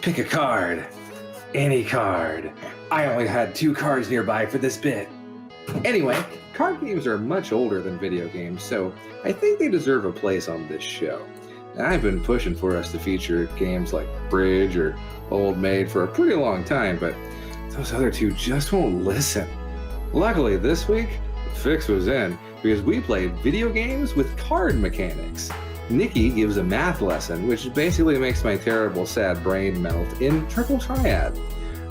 Pick a card. Any card. I only had 2 cards nearby for this bit. Anyway, card games are much older than video games, so I think they deserve a place on this show. And I've been pushing for us to feature games like Bridge or Old Maid for a pretty long time, but those other 2 just won't listen. Luckily, this week, the fix was in because we played video games with card mechanics. Nikki gives a math lesson, which basically makes my terrible, sad brain melt in Triple Triad.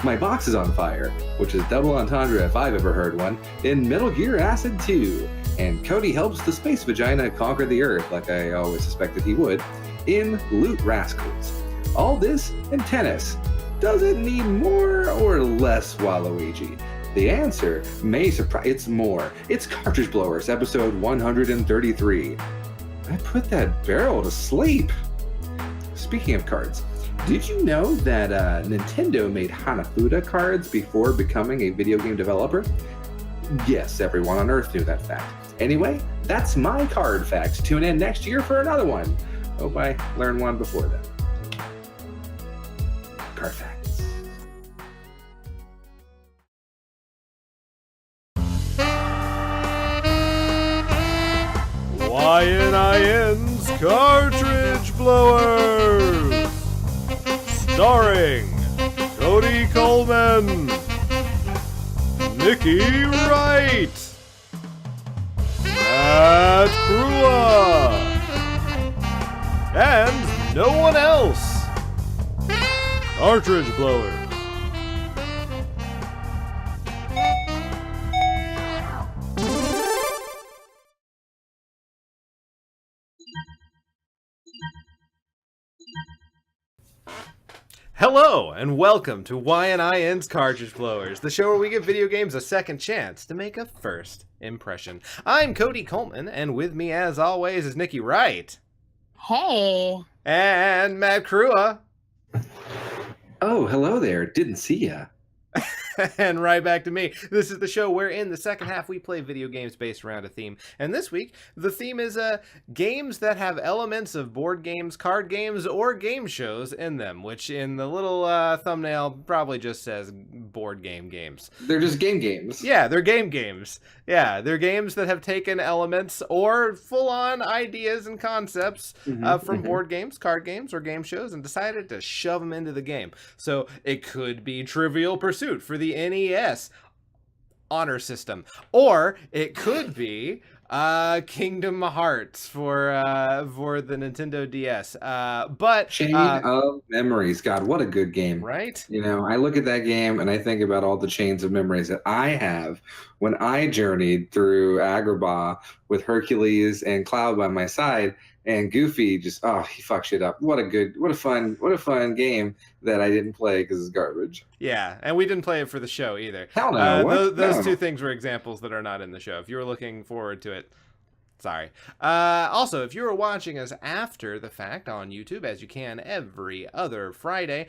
My box is on fire, which is double entendre if I've ever heard one, in Metal Gear Acid 2. And Cody helps the space vagina conquer the Earth, like I always suspected he would, in Loot Rascals. All this and tennis. Does it need more or less Waluigi? The answer may surprise. It's more. It's Cartridge Blowers, episode 133. I put that barrel to sleep. Speaking of cards, did you know that Nintendo made Hanafuda cards before becoming a video game developer? Yes, everyone on Earth knew that fact. Anyway, that's my card facts. Tune in next year for another one. Hope I learned one before then. Card facts. YNIN's Cartridge Blowers, starring Cody Coleman, Nikki Wright, Matt Krua, and no one else. Cartridge Blowers. Hello, and welcome to YNIN's Cartridge Blowers, the show where we give video games a second chance to make a first impression. I'm Cody Coleman, and with me, as always, is Nikki Wright. Hey. And Matt Krua. Oh, hello there. Didn't see ya. And right back to me. This is the show where in the second half we play video games based around a theme. And this week, the theme is games that have elements of board games, card games, or game shows in them, which in the little thumbnail probably just says board game games. They're just games. Yeah, they're games. Yeah, they're games that have taken elements or full-on ideas and concepts from board games, card games, or game shows and decided to shove them into the game. So it could be Trivial Pursuit for the NES honor system, or it could be Kingdom Hearts for the Nintendo DS. But Chain of Memories. God, what a good game. Right? You know, I look at that game and I think about all the chains of memories that I have when I journeyed through Agrabah with Hercules and Cloud by my side, and Goofy just he fucked shit up. What a fun game that I didn't play because it's garbage. Yeah, and we didn't play it for the show either. Hell no. Those two things were examples that are not in the show. If you were looking forward to it, sorry. Also, if you were watching us after the fact on YouTube, as you can every other Friday,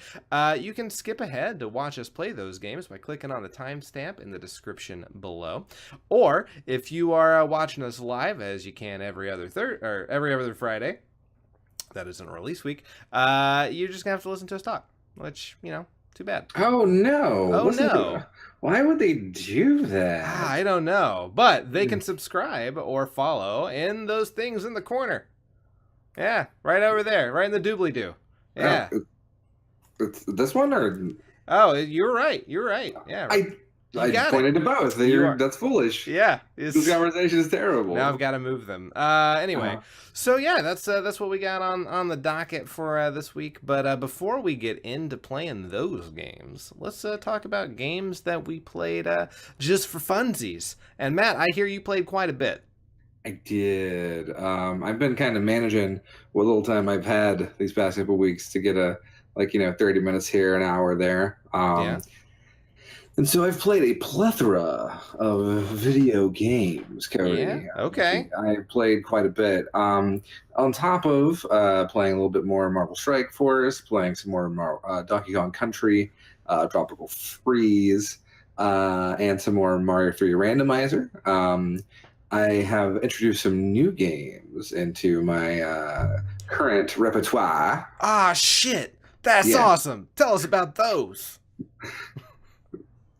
you can skip ahead to watch us play those games by clicking on the timestamp in the description below. Or if you are watching us live, as you can every other Friday, that isn't a release week, you're just gonna have to listen to us talk, which, you know, too bad. Oh no. Oh no. Why would they do that? I don't know, but they can subscribe or follow in those things in the corner. Yeah, right over there, right in the doobly-doo. Yeah. It's this one or? Oh, you're right. You're right. Yeah. I pointed to both. That's foolish. Yeah. This conversation is terrible. Now I've got to move them. Anyway, so yeah, that's what we got on the docket for this week. But before we get into playing those games, let's talk about games that we played just for funsies. And Matt, I hear you played quite a bit. I did. I've been kind of managing what little time I've had these past couple weeks to get 30 minutes here, an hour there. Yeah. And so I've played a plethora of video games, Cody. Yeah, okay. I've played quite a bit. On top of playing a little bit more Marvel Strike Force, playing some more Donkey Kong Country, Tropical Freeze, and some more Mario 3 Randomizer. I have introduced some new games into my current repertoire. Ah, shit. That's Yeah. awesome. Tell us about those.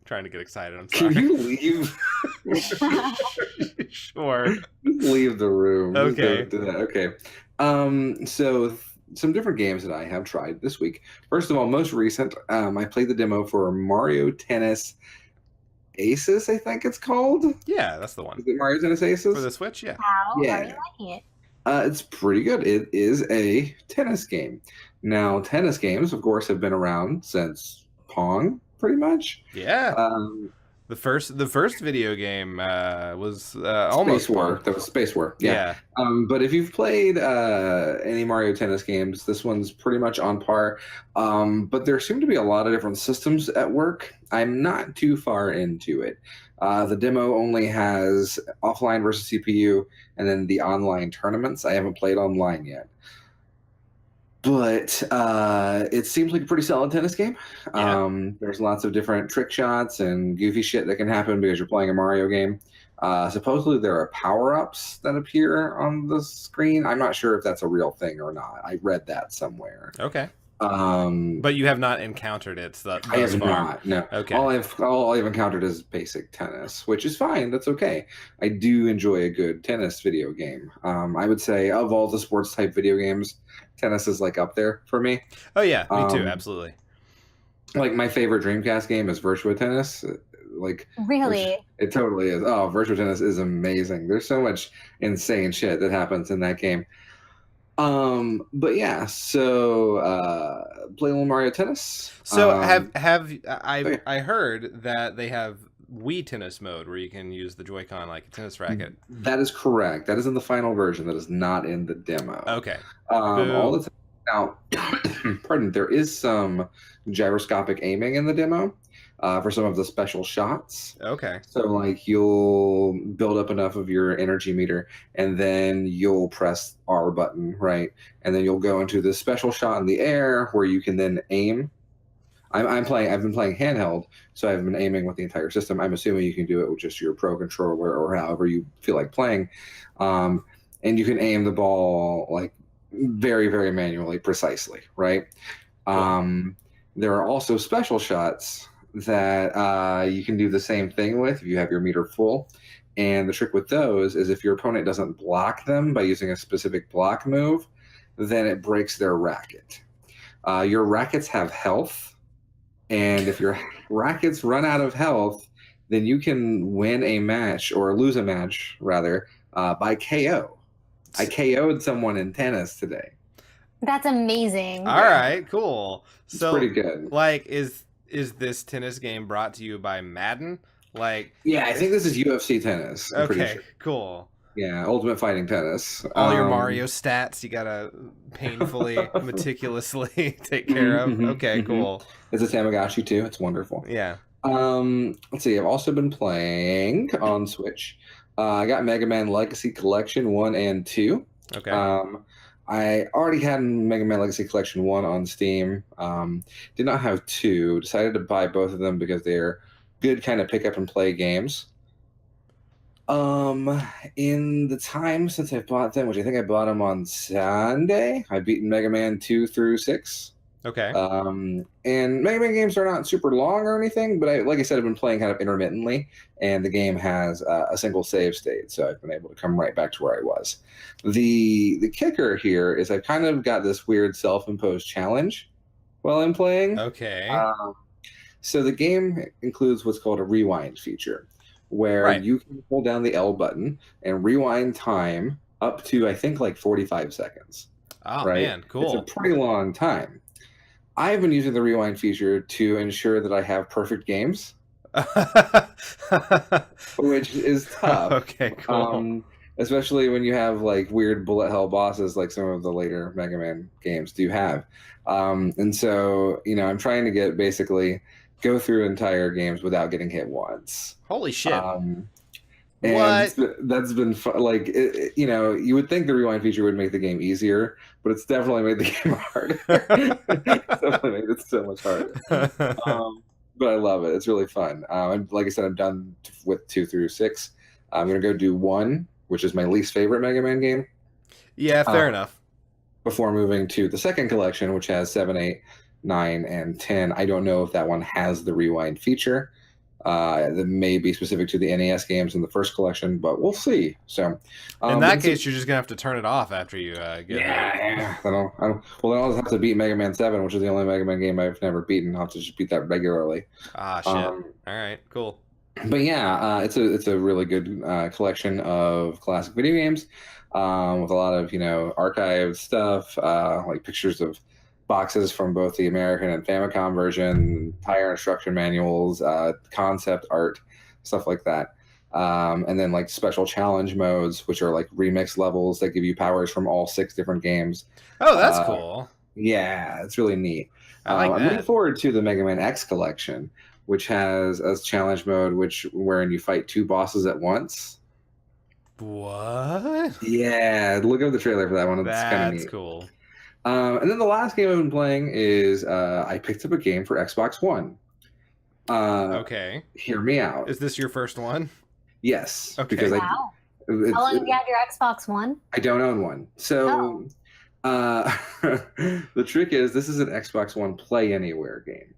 Trying to get excited. I'm sorry. Can you leave? Sure. Just leave the room. Just Okay. don't do that. Okay. So some different games that I have tried this week. First of all, most recent, I played the demo for Mario Tennis Aces, I think it's called. Yeah, that's the one. Is it Mario Tennis Aces? For the Switch, yeah. How are you Yeah. liking it? It's pretty good. It is a tennis game. Now, tennis games, of course, have been around since Pong, pretty much. Yeah. The first video game was almost Space War. Pong. That was Space War. Yeah. But if you've played any Mario Tennis games, this one's pretty much on par. But there seem to be a lot of different systems at work. I'm not too far into it. The demo only has offline versus CPU and then the online tournaments. I haven't played online yet. But it seems like a pretty solid tennis game. Yeah. There's lots of different trick shots and goofy shit that can happen because you're playing a Mario game. Supposedly there are power-ups that appear on the screen. I'm not sure if that's a real thing or not. I read that somewhere. Okay. But you have not encountered it thus I have far. not. No. Okay. All I've encountered is basic tennis, which is fine. That's okay. I do enjoy a good tennis video game. I would say of all the sports type video games, tennis is like up there for me. Oh yeah, me too. Absolutely. Like my favorite Dreamcast game is Virtua Tennis. Like Really? it totally is. Oh, Virtua Tennis is amazing. There's so much insane shit that happens in that game. But yeah, so play a little Mario Tennis. So I heard that they have Wii Tennis mode where you can use the Joy-Con like a tennis racket. That is correct. That is in the final version. That is not in the demo. Okay. All the time. Now, pardon, there is some gyroscopic aiming in the demo for some of the special shots. Okay. So, like, you'll build up enough of your energy meter, and then you'll press R button, right? And then you'll go into this special shot in the air where you can then aim. I've been playing handheld, so I've been aiming with the entire system. I'm assuming you can do it with just your Pro controller or however you feel like playing. And you can aim the ball, like, very, very manually, precisely, right? Cool. There are also special shots that you can do the same thing with if you have your meter full. And the trick with those is if your opponent doesn't block them by using a specific block move, then it breaks their racket. Your rackets have health, and if your rackets run out of health, then you can win a match, or lose a match, rather, by KO. I KO'd someone in tennis today. That's amazing. All right, cool. It's So pretty good. like is this tennis game brought to you by Madden? Like Yeah, I think this is UFC tennis. I'm pretty okay, sure. cool. Yeah, Ultimate Fighting Tennis. All your Mario stats you gotta painfully, meticulously take care of. Okay, cool. It's a Tamagotchi too. It's wonderful. Yeah. Let's see. I've also been playing on Switch. I got Megaman Legacy Collection 1 and 2. Okay. I already had Megaman Legacy Collection 1 on Steam. Did not have 2. Decided to buy both of them because they're good kind of pick up and play games. In the time since I bought them, which I think I bought them on Sunday, I've beaten Mega Man 2 through 6. Okay. And Mega Man games are not super long or anything, but like I said, I've been playing kind of intermittently, and the game has a single save state, so I've been able to come right back to where I was. The kicker here is I've kind of got this weird self-imposed challenge while I'm playing. Okay. So the game includes what's called a rewind feature, where you can hold down the L button and rewind time up to, I think, like 45 seconds. Oh, right? man, cool. It's a pretty long time. I've been using the rewind feature to ensure that I have perfect games, which is tough. Okay, cool. Especially when you have like weird bullet hell bosses like some of the later Mega Man games do have. And so, I'm trying to go through entire games without getting hit once. Holy shit. And what? That's been fun. Like, you would think the rewind feature would make the game easier, but it's definitely made the game harder. It's definitely made it so much harder. But I love it. It's really fun. And like I said, I'm done with 2 through 6. I'm going to go do 1, which is my least favorite Mega Man game. Yeah, fair enough. Before moving to the second collection, which has 7, 8, 9, and 10. I don't know if that one has the rewind feature. That may be specific to the NES games in the first collection, but we'll see. So, in that case, you're just gonna have to turn it off after you get it. Yeah. Well, then I'll just have to beat Mega Man 7, which is the only Mega Man game I've never beaten. I'll have to just beat that regularly. Ah, shit. All right, cool. But yeah, it's a really good collection of classic video games with a lot of archived stuff, like pictures of boxes from both the American and Famicom version, tire instruction manuals, concept art, stuff like that. And then like special challenge modes, which are like remix levels that give you powers from all 6 different games. Oh, that's cool. Yeah, it's really neat. I like I'm looking forward to the Mega Man X collection, which has a challenge mode wherein you fight 2 bosses at once. What? Yeah, look up the trailer for that one. It's kind of neat. That's cool. And then the last game I've been playing is I picked up a game for Xbox One. Okay. Hear me out. Is this your first one? Yes. Okay. Because Wow. How long have you had your Xbox One? I don't own one. So the trick is this is an Xbox One Play Anywhere game.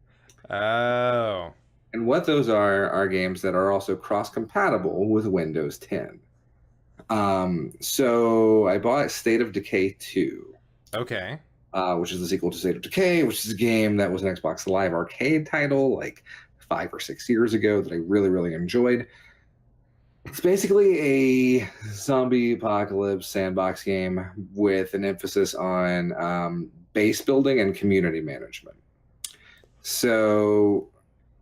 Oh. And what those are games that are also cross-compatible with Windows 10. So I bought State of Decay 2. Okay. Which is the sequel to State of Decay, which is a game that was an Xbox Live Arcade title like 5 or 6 years ago that I really, really enjoyed. It's basically a zombie apocalypse sandbox game with an emphasis on base building and community management. So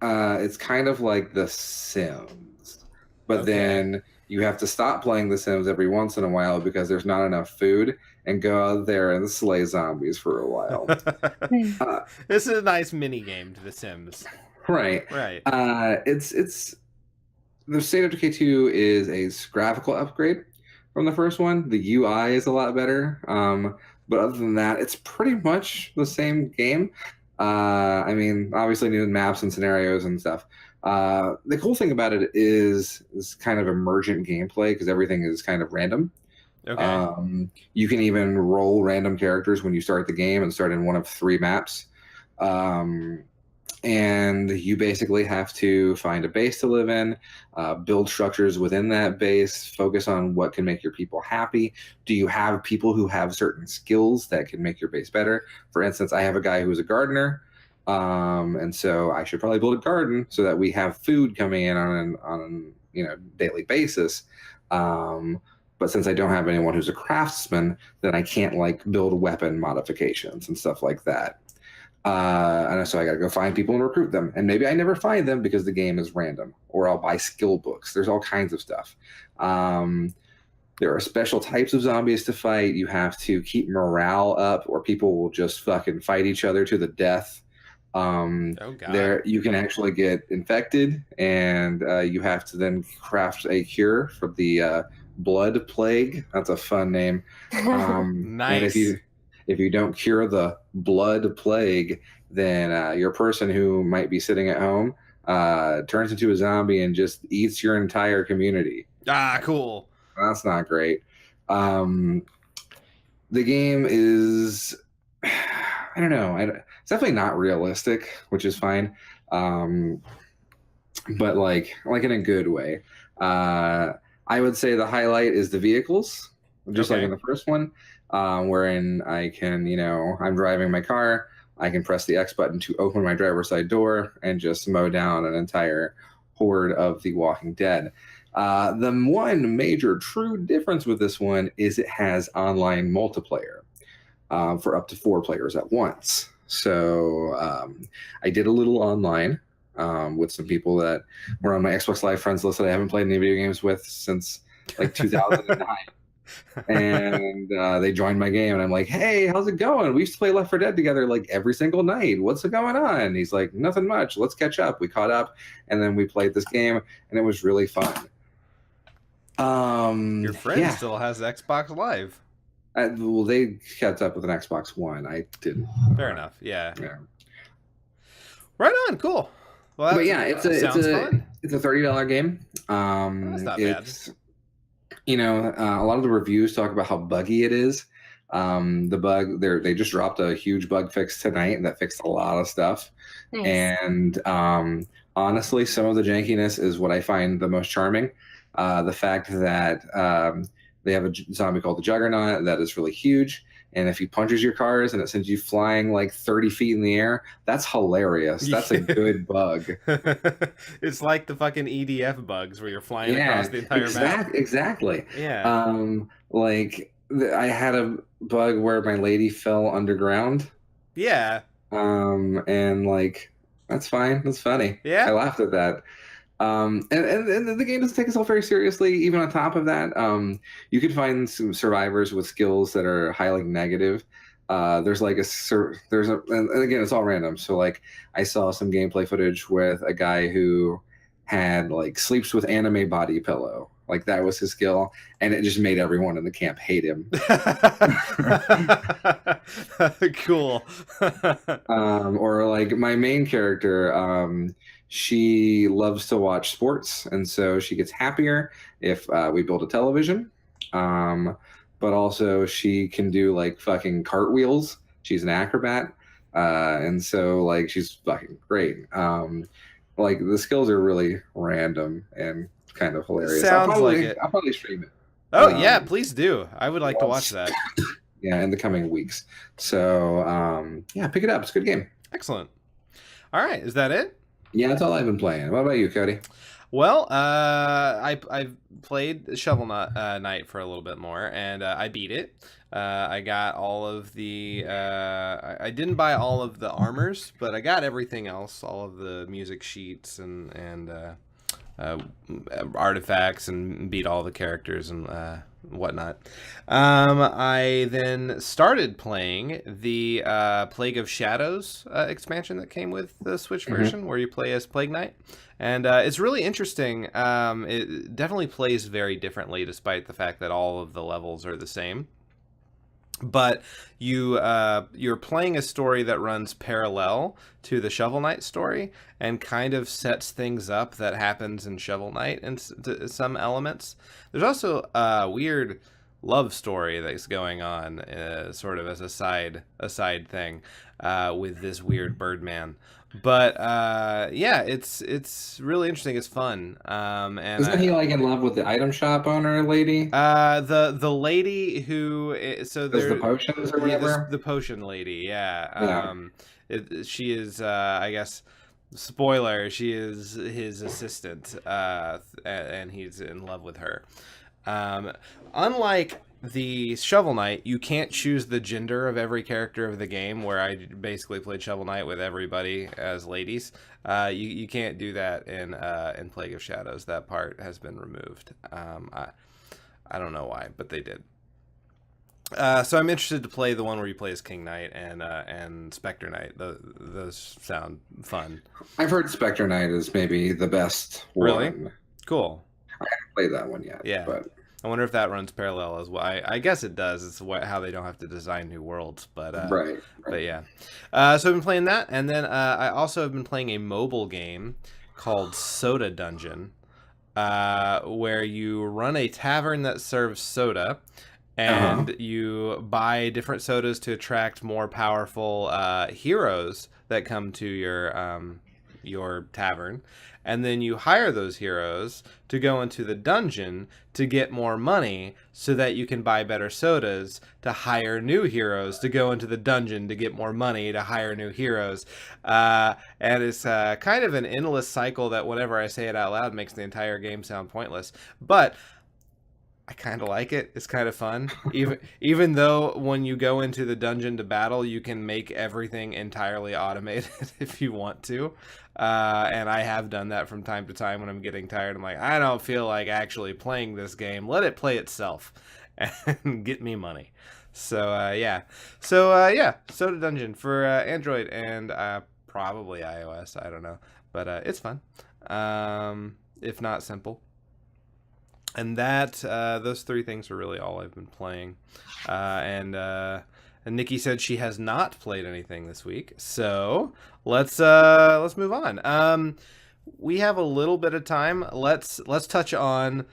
it's kind of like The Sims, but then you have to stop playing The Sims every once in a while because there's not enough food, and go out there and slay zombies for a while. This is a nice mini game to The Sims. Right. It's the State of Decay 2 is a graphical upgrade from the first one. The UI is a lot better. But other than that, it's pretty much the same game. I mean, obviously new maps and scenarios and stuff. The cool thing about it is kind of emergent gameplay because everything is kind of random. Okay. You can even roll random characters when you start the game and start in one of 3 maps. And you basically have to find a base to live in, build structures within that base, focus on what can make your people happy. Do you have people who have certain skills that can make your base better? For instance, I have a guy who's a gardener, and so I should probably build a garden so that we have food coming in on daily basis. But since I don't have anyone who's a craftsman, then I can't like build weapon modifications and stuff like that. And so I got to go find people and recruit them. And maybe I never find them because the game is random, or I'll buy skill books. There's all kinds of stuff. There are special types of zombies to fight. You have to keep morale up, or people will just fucking fight each other to the death. Oh God. There, you can actually get infected, and you have to then craft a cure for the blood plague. That's a fun name. Nice. And if you don't cure the blood plague, then your person who might be sitting at home turns into a zombie and just eats your entire community. Ah, cool. That's not great. The game is, I don't know. It's definitely not realistic, which is fine. But like in a good way. I would say the highlight is the vehicles, just like in the first one, wherein I can, I'm driving my car. I can press the X button to open my driver's side door and just mow down an entire horde of the Walking Dead. The one major true difference with this one is it has online multiplayer for up to 4 players at once. So I did a little online with some people that were on my Xbox Live friends list that I haven't played any video games with since like 2009. And they joined my game, and I'm like, hey, how's it going? We used to play Left 4 Dead together like every single night. What's going on? And he's like, nothing much. Let's catch up. We caught up, and then we played this game, and it was really fun. Your friend still has Xbox Live. Well, they kept up with an Xbox One. I didn't. Fair enough. Yeah. Right on. Cool. Well, but yeah, it's a $30 game. That's not bad. A lot of the reviews talk about how buggy it is. The bug they just dropped a huge bug fix tonight that fixed a lot of stuff. Nice. And honestly, some of the jankiness is what I find the most charming. The fact that they have a zombie called the Juggernaut that is really huge, and if he punches your cars and it sends you flying like 30 feet in the air, that's hilarious. That's a good bug. It's like the fucking EDF bugs where you're flying across the entire map. Exactly. Yeah. Like I had a bug where my lady fell underground. Yeah. And like that's fine. That's funny. Yeah. I laughed at that. And the game doesn't take itself very seriously. Even on top of that, you can find some survivors with skills that are highly negative. There's and again, it's all random. So like, I saw some gameplay footage with a guy who had like sleeps with anime body pillow. Like that was his skill, and it just made everyone in the camp hate him. Cool. Or like my main character, she loves to watch sports, and so she gets happier if we build a television. But also she can do like fucking cartwheels. She's an acrobat, and so like she's fucking great. Like the skills are really random and kind of hilarious. Sounds I'll probably stream it. Oh yeah, please do. I would like to watch that. Yeah, in the coming weeks. So yeah, pick it up. It's a good game. Excellent. All right, is that it? Yeah, that's all I've been playing. What about you, Cody? Well, I played Shovel Knight for a little bit more, and I beat it. I got all of the. I didn't buy all of the armors, but I got everything else, all of the music sheets and artifacts, and beat all the characters and whatnot. I then started playing the Plague of Shadows expansion that came with the Switch version, where you play as Plague Knight. And it's really interesting. It definitely plays very differently, despite the fact that all of the levels are the same. But you're playing a story that runs parallel to the Shovel Knight story, and kind of sets things up that happens in Shovel Knight in some elements. There's also a weird love story that's going on, sort of as a side thing, with this weird Birdman. But yeah, it's really interesting. It's fun. And isn't he like in love with the item shop owner lady? The lady who so there's the potions or whatever. The potion lady, yeah. She is, I guess, spoiler. She is his assistant, and he's in love with her. Unlike the Shovel Knight, you can't choose the gender of every character of the game, where I basically played Shovel Knight with everybody as ladies. You can't do that in Plague of Shadows. That part has been removed. I don't know why, but they did. So I'm interested to play the one where you play as King Knight and Spectre Knight. Those sound fun. I've heard Spectre Knight is maybe the best really? one. Cool. I haven't played that one yet. Yeah. But I wonder if that runs parallel as well. I guess it does. It's how they don't have to design new worlds. But right. But yeah. So I've been playing that, and then I also have been playing a mobile game called Soda Dungeon, where you run a tavern that serves soda, and you buy different sodas to attract more powerful heroes that come to your tavern. And then you hire those heroes to go into the dungeon to get more money, so that you can buy better sodas to hire new heroes to go into the dungeon to get more money to hire new heroes. And it's kind of an endless cycle that, whenever I say it out loud, makes the entire game sound pointless. But I kind of like it. It's kind of fun. Even though when you go into the dungeon to battle, you can make everything entirely automated if you want to. And I have done that from time to time when I'm getting tired. I'm like, I don't feel like actually playing this game. Let it play itself and get me money. So, yeah. So, yeah, Soda Dungeon for Android and probably iOS. I don't know. But it's fun. If not simple. And that those three things are really all I've been playing. And Nikki said she has not played anything this week, so let's move on. We have a little bit of time. Let's touch on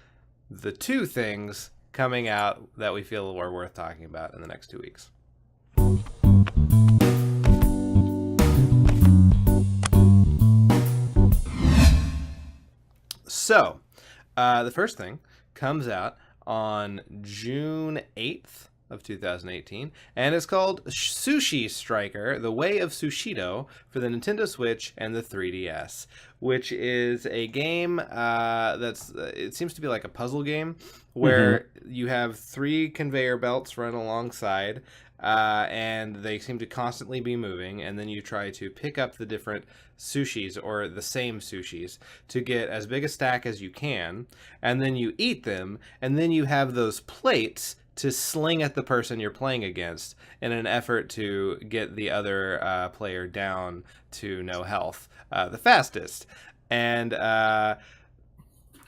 the two things coming out that we feel are worth talking about in the next 2 weeks. So, the first thing comes out on June 8th of 2018, and it's called Sushi Striker: The Way of Sushido for the Nintendo Switch and the 3DS, which is a game it seems to be like a puzzle game where you have 3 conveyor belts run alongside, and they seem to constantly be moving, and then you try to pick up the different sushis, or the same sushis, to get as big a stack as you can, and then you eat them, and then you have those plates to sling at the person you're playing against in an effort to get the other player down to no health the fastest. And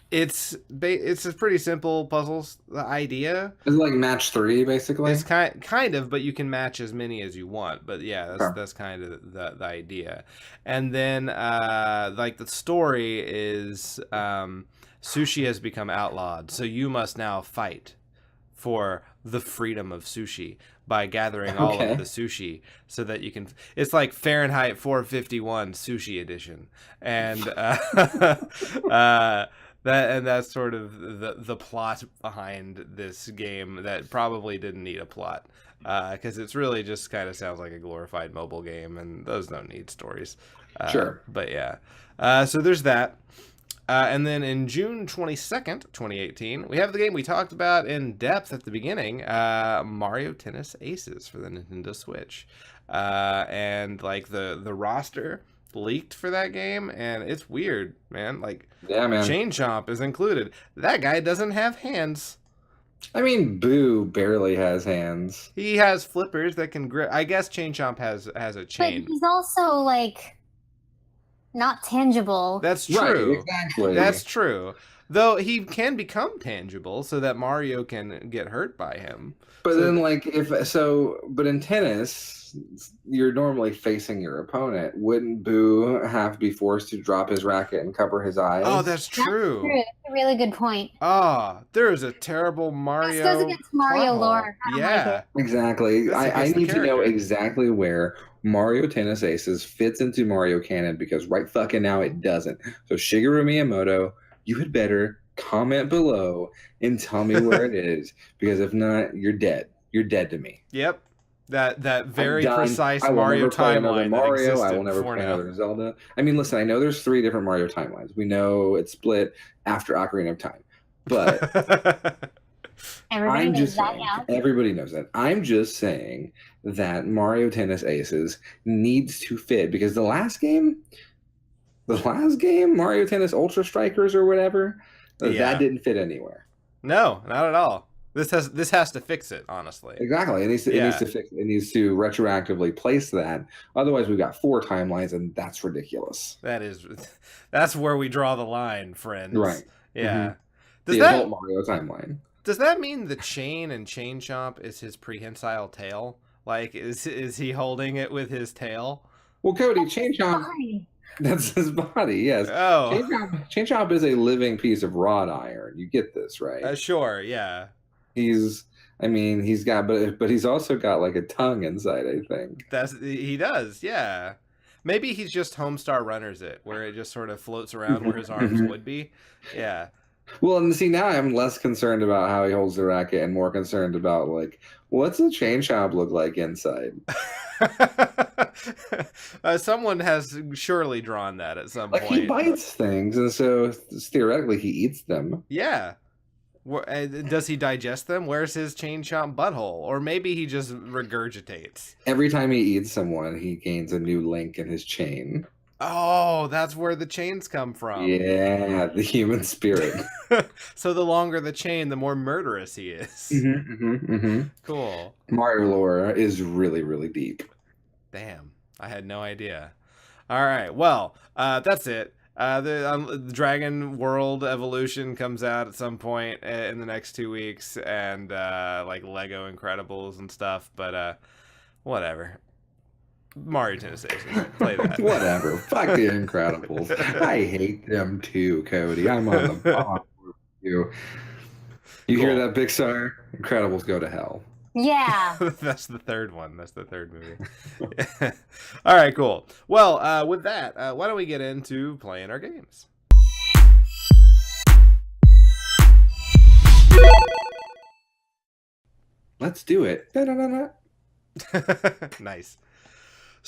it's a pretty simple puzzle idea. It's like match 3, basically. It's kind of, but you can match as many as you want. But yeah, that's kind of the idea. And then like the story is sushi has become outlawed, so you must now fight for the freedom of sushi by gathering all of the sushi so that you can. It's like Fahrenheit 451 Sushi Edition, and that's sort of the plot behind this game that probably didn't need a plot, because it's really just kind of sounds like a glorified mobile game, and those don't need stories. Sure. But yeah, so there's that. And then in June 22nd, 2018, we have the game we talked about in depth at the beginning, Mario Tennis Aces for the Nintendo Switch. And like the roster leaked for that game, and it's weird, man. Like, yeah, man. Chain Chomp is included. That guy doesn't have hands. I mean, Boo barely has hands. He has flippers that can grip. I guess Chain Chomp has a chain. But he's also like not tangible. That's true. Right, exactly. That's true. Though he can become tangible so that Mario can get hurt by him. But then, like, but in tennis, you're normally facing your opponent. Wouldn't Boo have to be forced to drop his racket and cover his eyes? Oh, that's true. That's a really good point. Ah, there is a terrible Mario. This goes against Mario plot lore. hole. I don't like Yeah. it. Exactly. I need to know character. exactly where Mario Tennis Aces fits into Mario canon, because right fucking now it doesn't. So Shigeru Miyamoto, you had better comment below and tell me where it is, because if not, you're dead. You're dead to me. Yep. That very I'm done. precise I will Mario never play another timeline Mario. that existed I will never before play now. another Zelda. I mean, listen, I know there's 3 different Mario timelines. We know it's split after Ocarina of Time. But Everybody knows that now. everybody knows that. I'm just saying that Mario Tennis Aces needs to fit, because the last game, Mario Tennis Ultra Strikers or whatever, that didn't fit anywhere. No, not at all. This has to fix it, honestly. Exactly. It needs to fix. It needs to retroactively place that. Otherwise, we've got 4 timelines, and that's ridiculous. That's where we draw the line, friends. Right. Yeah. The adult Mario timeline. Does that mean the chain and Chain Chomp is his prehensile tail? Like, is he holding it with his tail? Well, Cody, Chain Chomp, that's his body, yes. Oh. Chain Chomp is a living piece of wrought iron. You get this, right? Sure, yeah. He's got, but he's also got like a tongue inside, I think. He does, yeah. Maybe he's just Homestar Runners it, where it just sort of floats around where his arms would be. Yeah. Well, and see, now I'm less concerned about how he holds the racket and more concerned about, like, what's a Chain Chomp look like inside? Someone has surely drawn that at some point. Like, he bites things, and so theoretically he eats them. Yeah. Does he digest them? Where's his Chain Chomp butthole? Or maybe he just regurgitates. Every time he eats someone, he gains a new link in his chain. Oh, that's where the chains come from. Yeah, the human spirit. So the longer the chain, the more murderous he is. Cool. Mario lore is really, really deep. Damn, I had no idea. All right, well, that's it. The Dragon World Evolution comes out at some point in the next 2 weeks, and like Lego Incredibles and stuff, but whatever. Mario Tennis Aces. Play that. Whatever. Fuck the Incredibles. I hate them too, Cody. I'm on the bottom with you. You hear Cool. that, Pixar? Incredibles go to hell. Yeah. That's the third one. That's the third movie. All right, cool. Well, with that, why don't we get into playing our games? Let's do it. Da-da-da-da. Nice.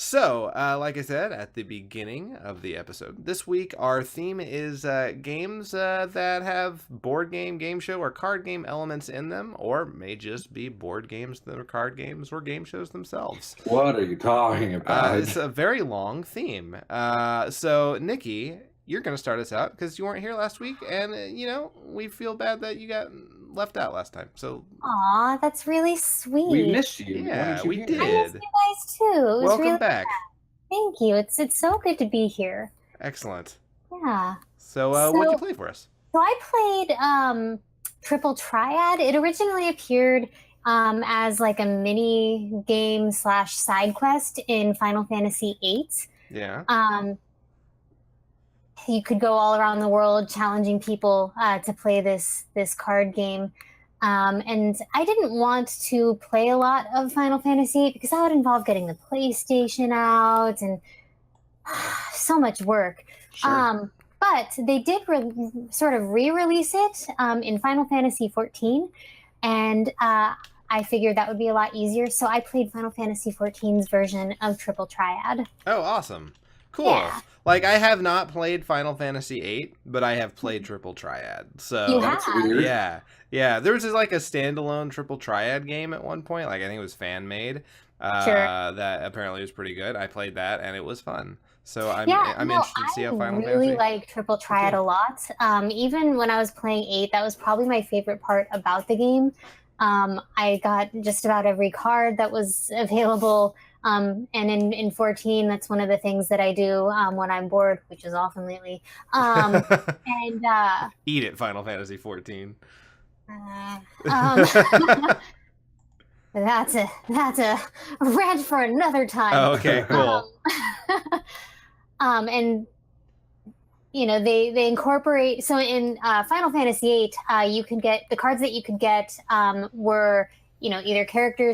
So, like I said at the beginning of the episode, this week our theme is games that have board game show, or card game elements in them, or may just be board games that are card games or game shows themselves. What are you talking about? It's a very long theme. So, Nikki, you're going to start us out because you weren't here last week, and, we feel bad that you got left out last time. So, Aw, that's really sweet. We missed you. Why yeah, weren't you we here? did. I miss you guys too. It was Welcome really back. Thank you. It's so good to be here. Excellent. Yeah. So, what'd you play for us? So I played Triple Triad. It originally appeared as like a mini game / side quest in Final Fantasy VIII. Yeah. You could go all around the world challenging people to play this card game. And I didn't want to play a lot of Final Fantasy VIII because that would involve getting the PlayStation out and so much work. Sure. But they did sort of re-release it in Final Fantasy XIV, and I figured that would be a lot easier. So I played Final Fantasy XIV's version of Triple Triad. Oh, awesome. Cool. Yeah. Like, I have not played Final Fantasy VIII, but I have played Triple Triad. So, You That's have? weird. yeah. Yeah, there was like a standalone Triple Triad game at one point. Like, I think it was fan-made. Sure. That apparently was pretty good. I played that, and it was fun. So I'm no, interested to see how Final I really Fantasy... like Triple Triad a lot. Even when I was playing 8, that was probably my favorite part about the game. I got just about every card that was available. And in 14, that's one of the things that I do when I'm bored, which is often lately. And Eat it, Final Fantasy 14. that's a rant for another time. Oh, okay, cool. And they incorporate, so in Final Fantasy VIII, you could get the cards that you could get were either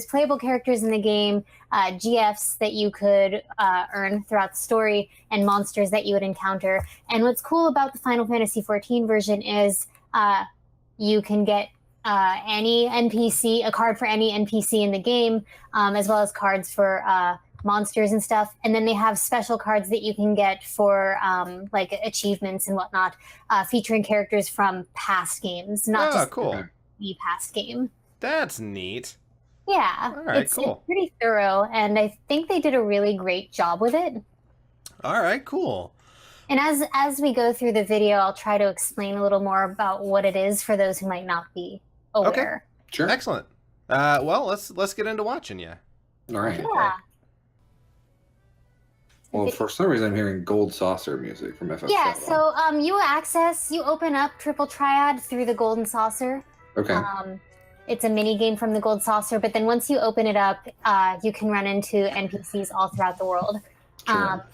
playable characters in the game, GFs that you could earn throughout the story, and monsters that you would encounter. And what's cool about the Final Fantasy XIV version is you can get a card for any NPC in the game, as well as cards for monsters and stuff. And then they have special cards that you can get for like achievements and whatnot, featuring characters from past games, not just cool. the past game. That's neat. Yeah, All right, it's cool. pretty thorough, and I think they did a really great job with it. All right, cool. And as we go through the video, I'll try to explain a little more about what it is for those who might not be aware. Sure. Excellent. Well, let's get into watching you. All right. Yeah. Well, for some reason, I'm hearing Gold Saucer music from FF7. Yeah, so you open up Triple Triad through the Golden Saucer. Okay. It's a mini game from the Gold Saucer, but then once you open it up, you can run into NPCs all throughout the world. Sure.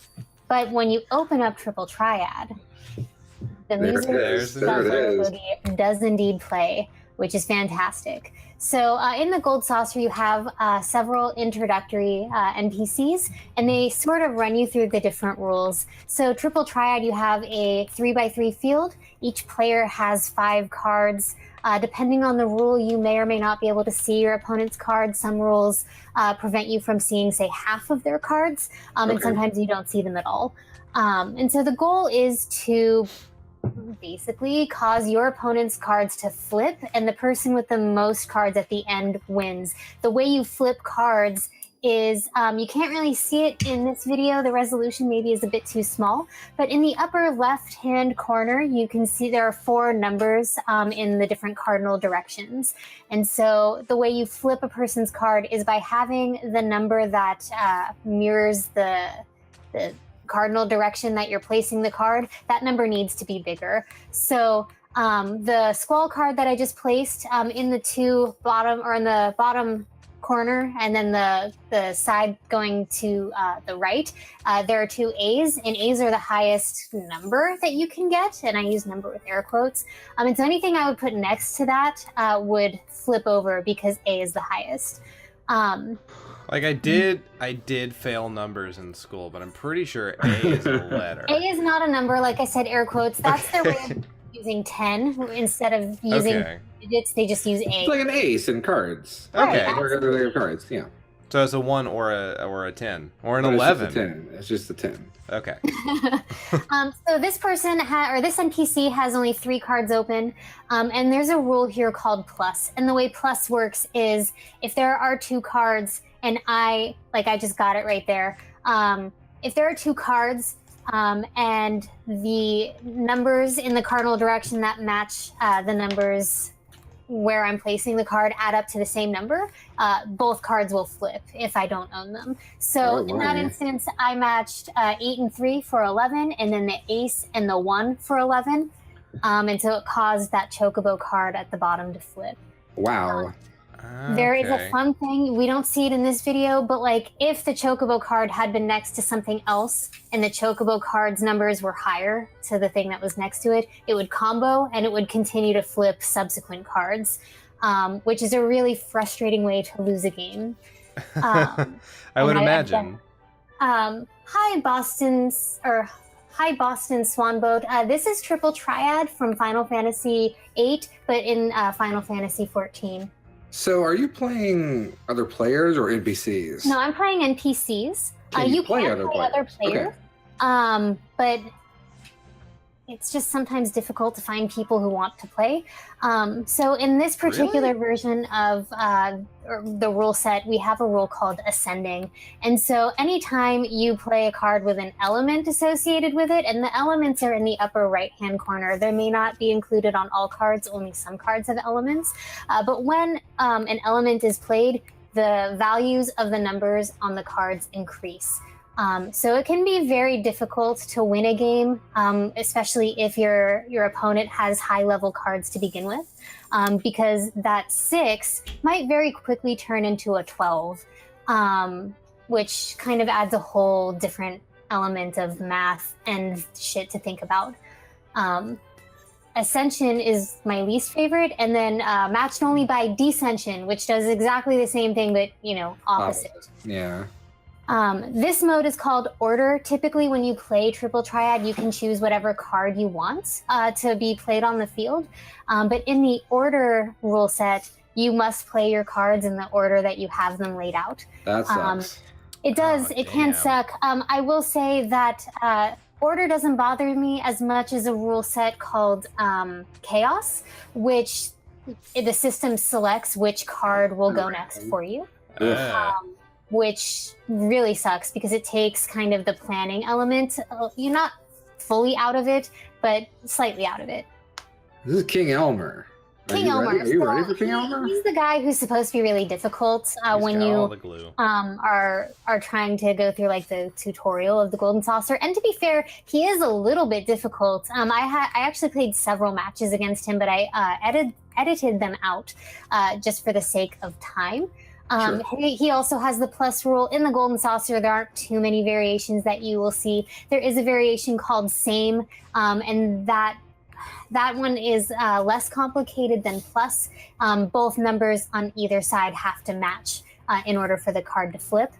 But when you open up Triple Triad, the music does indeed play, which is fantastic. So in the Gold Saucer, you have several introductory NPCs, and they sort of run you through the different rules. So Triple Triad, you have a 3x3 field. Each player has 5 cards. Depending on the rule, you may or may not be able to see your opponent's cards. Some rules prevent you from seeing, say, half of their cards, and sometimes you don't see them at all. And so the goal is to basically cause your opponent's cards to flip, and the person with the most cards at the end wins. The way you flip cards is, you can't really see it in this video. The resolution maybe is a bit too small, but in the upper left-hand corner, you can see there are 4 numbers in the different cardinal directions. And so the way you flip a person's card is by having the number that mirrors the cardinal direction that you're placing the card. That number needs to be bigger. So the Squall card that I just placed in the bottom corner and then the side going to the right, there are 2 A's, and A's are the highest number that you can get, and I use number with air quotes. And so anything I would put next to that would flip over because A is the highest. Like I did fail numbers in school, but I'm pretty sure A is a letter. A is not a number, like I said, air quotes. That's their way of using 10 instead of using digits. They just use A. It's like an ace in cards. Okay. Regular cards, yeah. So it's a 1 or a 10 or an 11. It's just a 10. It's just a 10. Okay. So this person this NPC has only 3 cards open, and there's a rule here called plus. And the way plus works is if there are 2 cards, and I just got it right there. If there are 2 cards, and the numbers in the cardinal direction that match the numbers where I'm placing the card add up to the same number, both cards will flip if I don't own them. So in that instance, I matched 8 and 3 for 11, and then the ace and the 1 for 11. And so it caused that chocobo card at the bottom to flip. Wow. There is a fun thing, we don't see it in this video, but like if the chocobo card had been next to something else and the chocobo card's numbers were higher to the thing that was next to it, it would combo and it would continue to flip subsequent cards, which is a really frustrating way to lose a game. I would imagine. Hi Boston Swanboat. This is Triple Triad from Final Fantasy VIII, but in Final Fantasy XIV. So are you playing other players or NPCs? No, I'm playing NPCs. You can play other players. Okay. But it's just sometimes difficult to find people who want to play. So in this particular version of the rule set, we have a rule called ascending. And so anytime you play a card with an element associated with it, and the elements are in the upper right-hand corner, they may not be included on all cards, only some cards have elements. But when an element is played, the values of the numbers on the cards increase. So it can be very difficult to win a game, especially if your opponent has high-level cards to begin with, because that 6 might very quickly turn into a 12, which kind of adds a whole different element of math and shit to think about. Ascension is my least favorite, and then matched only by descension, which does exactly the same thing, but, opposite. Yeah. This mode is called Order. Typically, when you play Triple Triad, you can choose whatever card you want to be played on the field. But in the Order rule set, you must play your cards in the order that you have them laid out. That sucks. It does. It can suck. I will say that Order doesn't bother me as much as a rule set called Chaos, which the system selects which card will go next for you. Which really sucks because it takes kind of the planning element. You're not fully out of it, but slightly out of it. This is King Elmer. Are you ready for King Elmer? He's the guy who's supposed to be really difficult when you are trying to go through like the tutorial of the Golden Saucer. And to be fair, he is a little bit difficult. I actually played several matches against him, but I edited them out just for the sake of time. Sure. He also has the plus rule. In the Golden Saucer, there aren't too many variations that you will see. There is a variation called Same, and that one is less complicated than plus. Both numbers on either side have to match in order for the card to flip.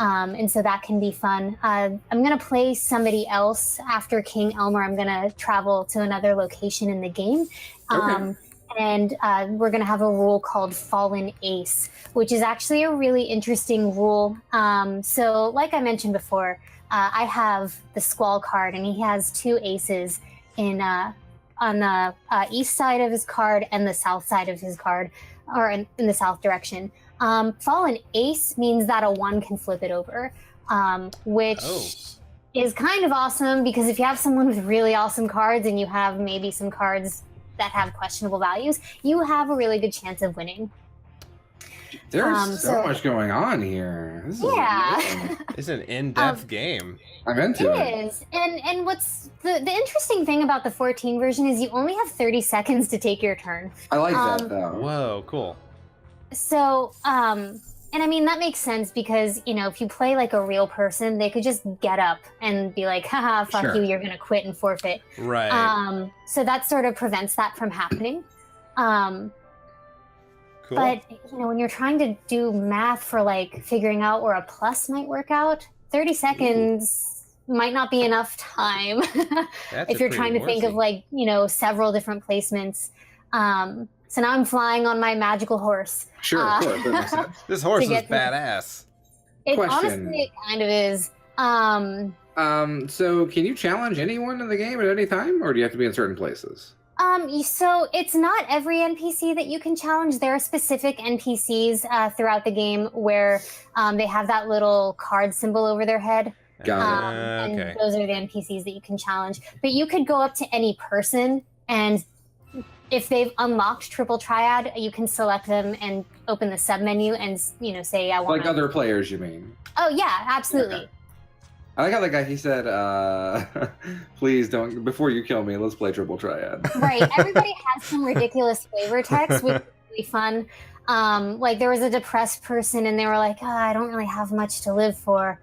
And so that can be fun. I'm going to play somebody else after King Elmer. I'm going to travel to another location in the game. Okay. And we're going to have a rule called Fallen Ace, which is actually a really interesting rule. So like I mentioned before, I have the Squall card, and he has 2 aces on the east side of his card and the south side of his card, or in the south direction. Fallen Ace means that a 1 can flip it over, which is kind of awesome, because if you have someone with really awesome cards and you have maybe some cards that have questionable values, you have a really good chance of winning. There's so much going on here. This is it's an in-depth game. I'm into it. It is. And what's the interesting thing about the 14 version is you only have 30 seconds to take your turn. I like that, though. Whoa, cool. So And I mean, that makes sense because, if you play like a real person, they could just get up and be like, haha, fuck Sure. you, you're going to quit and forfeit. Right. So that sort of prevents that from happening. Cool. But, when you're trying to do math for like figuring out where a plus might work out, 30 seconds might not be enough time if you're trying to think of like, several different placements. So now I'm flying on my magical horse. Sure, of course. That makes sense. This horse is badass. Honestly, it kind of is. So can you challenge anyone in the game at any time, or do you have to be in certain places? So it's not every NPC that you can challenge. There are specific NPCs throughout the game where they have that little card symbol over their head. And those are the NPCs that you can challenge. But you could go up to any person, and if they've unlocked Triple Triad, you can select them and open the sub-menu and, say, I want Like other players, you mean? Oh, yeah, absolutely. Okay. I like how that guy, he said, please don't, before you kill me, let's play Triple Triad. Right. Everybody has some ridiculous flavor text, which is really fun. Like, there was a depressed person, and they were like, I don't really have much to live for.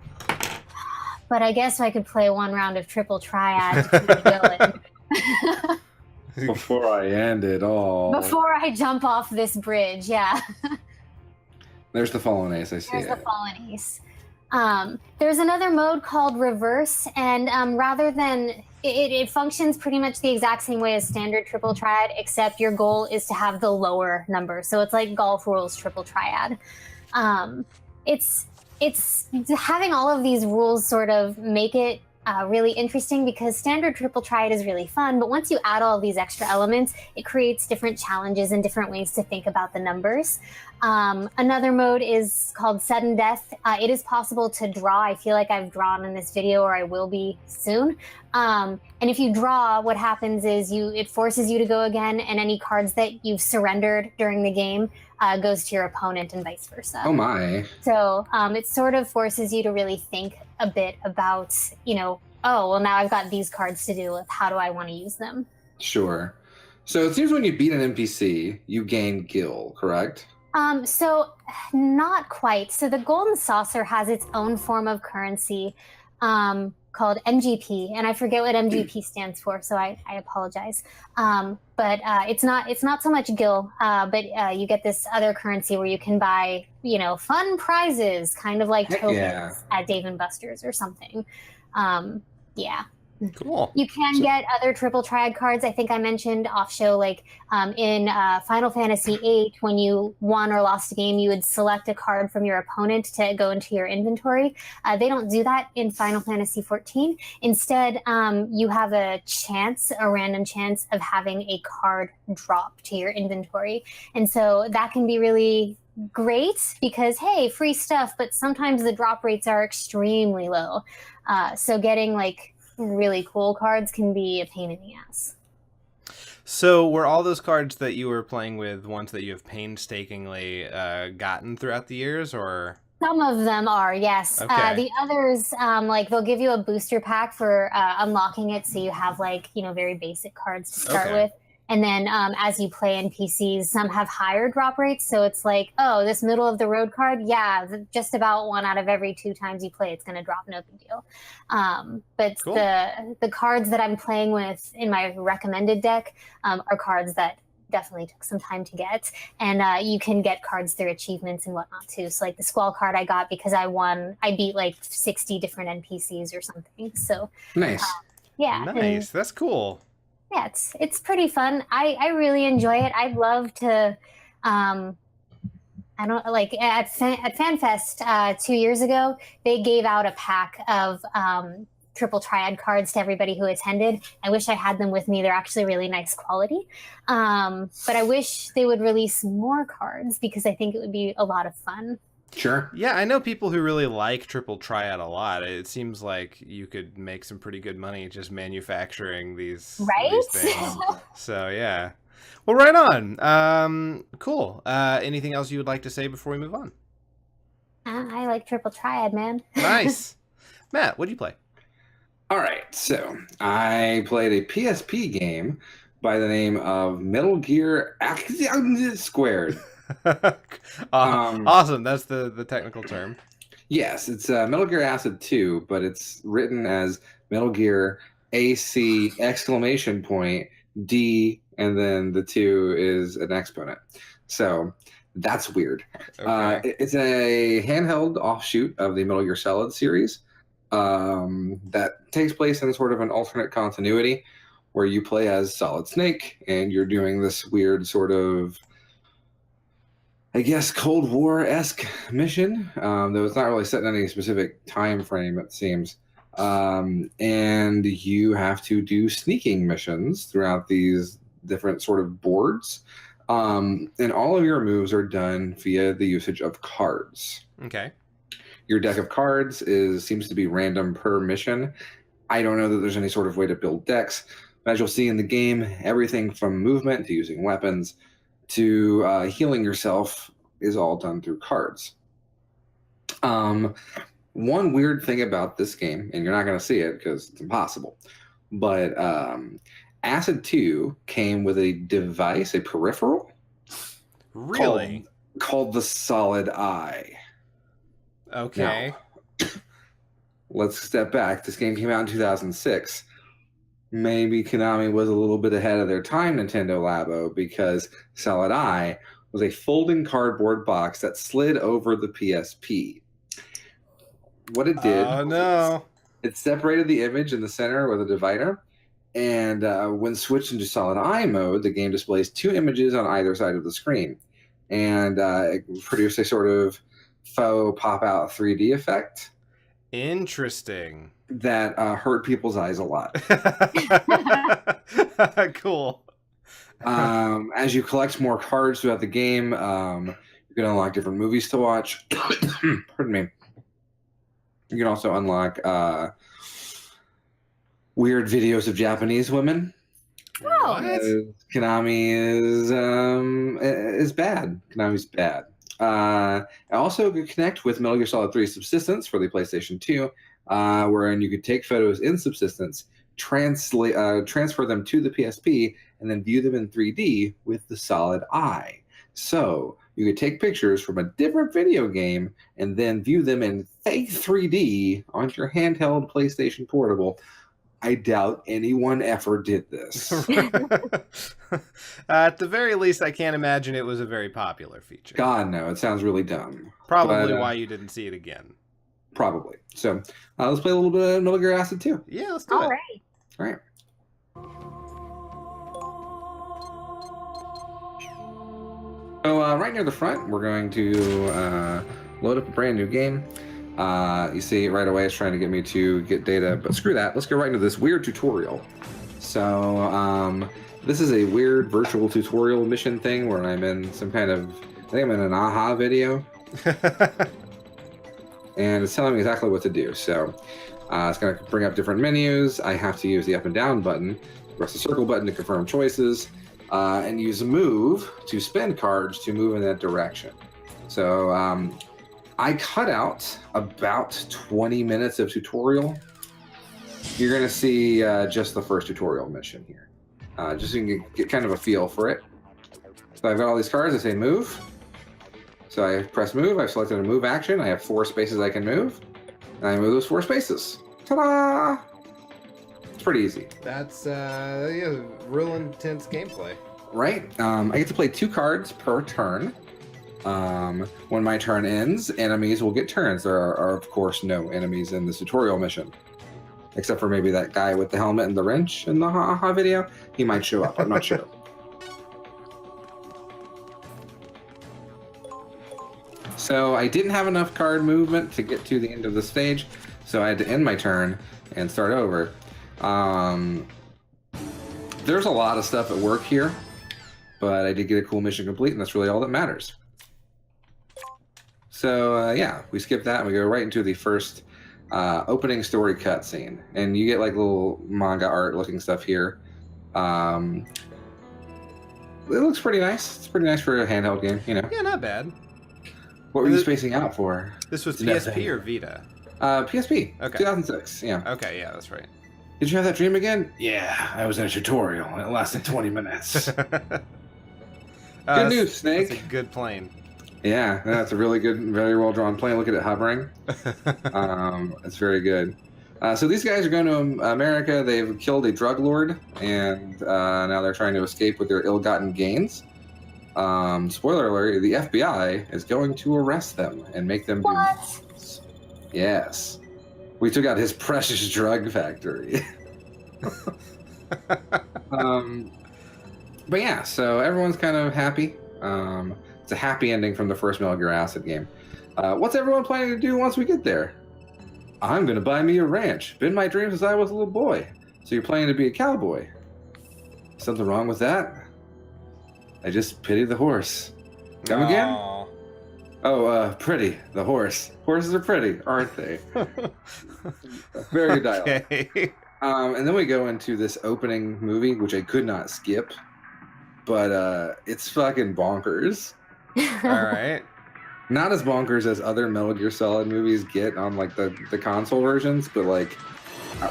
But I guess I could play one round of Triple Triad to keep me going. Before I end it all. Before I jump off this bridge, yeah. There's the fallen ace, I see. There's the fallen ace. There's another mode called reverse, and rather than it functions pretty much the exact same way as standard Triple Triad, except your goal is to have the lower number. So it's like golf rules Triple Triad. It's having all of these rules sort of make it really interesting because standard Triple Triad is really fun, but once you add all of these extra elements, it creates different challenges and different ways to think about the numbers. Another mode is called Sudden Death. It is possible to draw. I feel like I've drawn in this video, or I will be soon. And if you draw, what happens is it forces you to go again, and any cards that you've surrendered during the game goes to your opponent and vice versa. Oh my. So it sort of forces you to really think a bit about, oh, well, now I've got these cards to deal with. How do I want to use them? Sure. So it seems when you beat an NPC, you gain gil, correct? So not quite. So the Golden Saucer has its own form of currency called MGP, and I forget what MGP stands for, so I apologize. But it's not so much gil, but you get this other currency where you can buy, fun prizes, kind of like tokens at Dave & Buster's or something. Yeah. Cool. You can get other Triple Triad cards. I think I mentioned off show, like in Final Fantasy VIII, when you won or lost a game, you would select a card from your opponent to go into your inventory. They don't do that in Final Fantasy XIV. Instead, you have a random chance of having a card drop to your inventory. And so that can be really great because, hey, free stuff, but sometimes the drop rates are extremely low. So getting like really cool cards can be a pain in the ass. So were all those cards that you were playing with ones that you have painstakingly gotten throughout the years, or? Some of them are, yes. Okay. The others, like they'll give you a booster pack for unlocking it, so you have like, very basic cards to start with. And then as you play NPCs, some have higher drop rates. So it's like, oh, this middle of the road card, yeah, just about 1 out of every 2 times you play, it's going to drop, no big deal. But cool. The cards that I'm playing with in my recommended deck are cards that definitely took some time to get. And you can get cards through achievements and whatnot too. So like the Squall card I got because I beat like 60 different NPCs or something. So nice. Yeah. Nice. That's cool. Yeah, it's pretty fun. I really enjoy it. I'd love to. I don't like at FanFest 2 years ago. They gave out a pack of Triple Triad cards to everybody who attended. I wish I had them with me. They're actually really nice quality. But I wish they would release more cards because I think it would be a lot of fun. Sure. Yeah, I know people who really like Triple Triad a lot. It seems like you could make some pretty good money just manufacturing these, these things. So, yeah. Well, right on. Cool. Anything else you would like to say before we move on? I like Triple Triad, man. Nice. Matt, what do you play? All right. So I played a PSP game by the name of Metal Gear Action Squared. Awesome. That's the technical term. Yes, it's Metal Gear Acid 2, but it's written as Metal Gear AC exclamation point D, and then the 2 is an exponent. So that's weird. Okay. It's a handheld offshoot of the Metal Gear Solid series that takes place in sort of an alternate continuity where you play as Solid Snake and you're doing this weird sort of, I guess, Cold War-esque mission, though it's not really set in any specific time frame, it seems. And you have to do sneaking missions throughout these different sort of boards. And all of your moves are done via the usage of cards. Okay. Your deck of cards seems to be random per mission. I don't know that there's any sort of way to build decks. But as you'll see in the game, everything from movement to using weapons to healing yourself is all done through cards. One weird thing about this game, and you're not going to see it because it's impossible, but Acid 2 came with a device, a peripheral. Really? Called the Solid Eye. Okay. Now, let's step back. This game came out in 2006. Maybe Konami was a little bit ahead of their time, Nintendo Labo, because Solid Eye was a folding cardboard box that slid over the PSP. What it did, it separated the image in the center with a divider, and when switched into Solid Eye mode, the game displays two images on either side of the screen, and it produced a sort of faux pop-out 3D effect. Interesting. That hurt people's eyes a lot. Cool. As you collect more cards throughout the game, you're going to unlock different movies to watch. Pardon me. You can also unlock weird videos of Japanese women. Oh, Konami is bad. Konami's bad. I also could connect with Metal Gear Solid 3 Subsistence for the PlayStation 2, wherein you could take photos in Subsistence, transfer them to the PSP, and then view them in 3D with the Solid Eye. So you could take pictures from a different video game and then view them in fake 3D on your handheld PlayStation Portable. I doubt anyone ever did this. At the very least, I can't imagine it was a very popular feature. God, no. It sounds really dumb. Probably why you didn't see it again. Probably. So let's play a little bit of Metal Gear Acid 2. Yeah, let's do it. all right. All right. So right near the front, we're going to load up a brand new game. You see right away it's trying to get me to get data, but screw that. Let's go right into this weird tutorial. So this is a weird virtual tutorial mission thing where I'm in some kind of, I think I'm in an AHA video. And it's telling me exactly what to do. So it's going to bring up different menus. I have to use the up and down button, press the circle button to confirm choices, and use a move to spend cards to move in that direction. So I cut out about 20 minutes of tutorial. You're going to see just the first tutorial mission here, just so you can get kind of a feel for it. So I've got all these cards. I say move. So I press move. I've selected a move action. I have 4 spaces I can move. And I move those 4 spaces. Ta-da! It's pretty easy. That's yeah, real intense gameplay. Right? I get to play 2 cards per turn. When my turn ends, enemies will get turns. There are, of course, no enemies in this tutorial mission. Except for maybe that guy with the helmet and the wrench in the AHA video. He might show up. I'm not sure. So I didn't have enough card movement to get to the end of the stage, so I had to end my turn and start over. There's a lot of stuff at work here, but I did get a cool mission complete, and that's really all that matters. So yeah, we skip that and we go right into the first opening story cutscene, and you get like little manga art looking stuff here. It looks pretty nice. It's pretty nice for a handheld game, you know. Yeah, not bad. What were you spacing out for? This was PSP or Vita? PSP. Okay. 2006. Yeah. Okay, yeah, that's right. Did you have that dream again? Yeah, I was in a tutorial and it lasted 20 minutes. Good news, Snake. That's a good plane. Yeah, that's a really good, very well drawn plane. Look at it hovering. It's very good. So these guys are going to America. They've killed a drug lord, and now they're trying to escape with their ill-gotten gains. Spoiler alert, the FBI is going to arrest them and make them do... Yes. We took out his precious drug factory. But yeah, so everyone's kind of happy. It's a happy ending from the first Metal Gear Acid game. What's everyone planning to do once we get there? I'm going to buy me a ranch. Been my dream since I was a little boy. So you're planning to be a cowboy? Something wrong with that? I just pity the horse. Come again? Oh, pretty. The horse. Horses are pretty, aren't they? Very good dialogue. Okay. And then we go into this opening movie, which I could not skip. But it's fucking bonkers. All right. Not as bonkers as other Metal Gear Solid movies get on like the console versions, but like,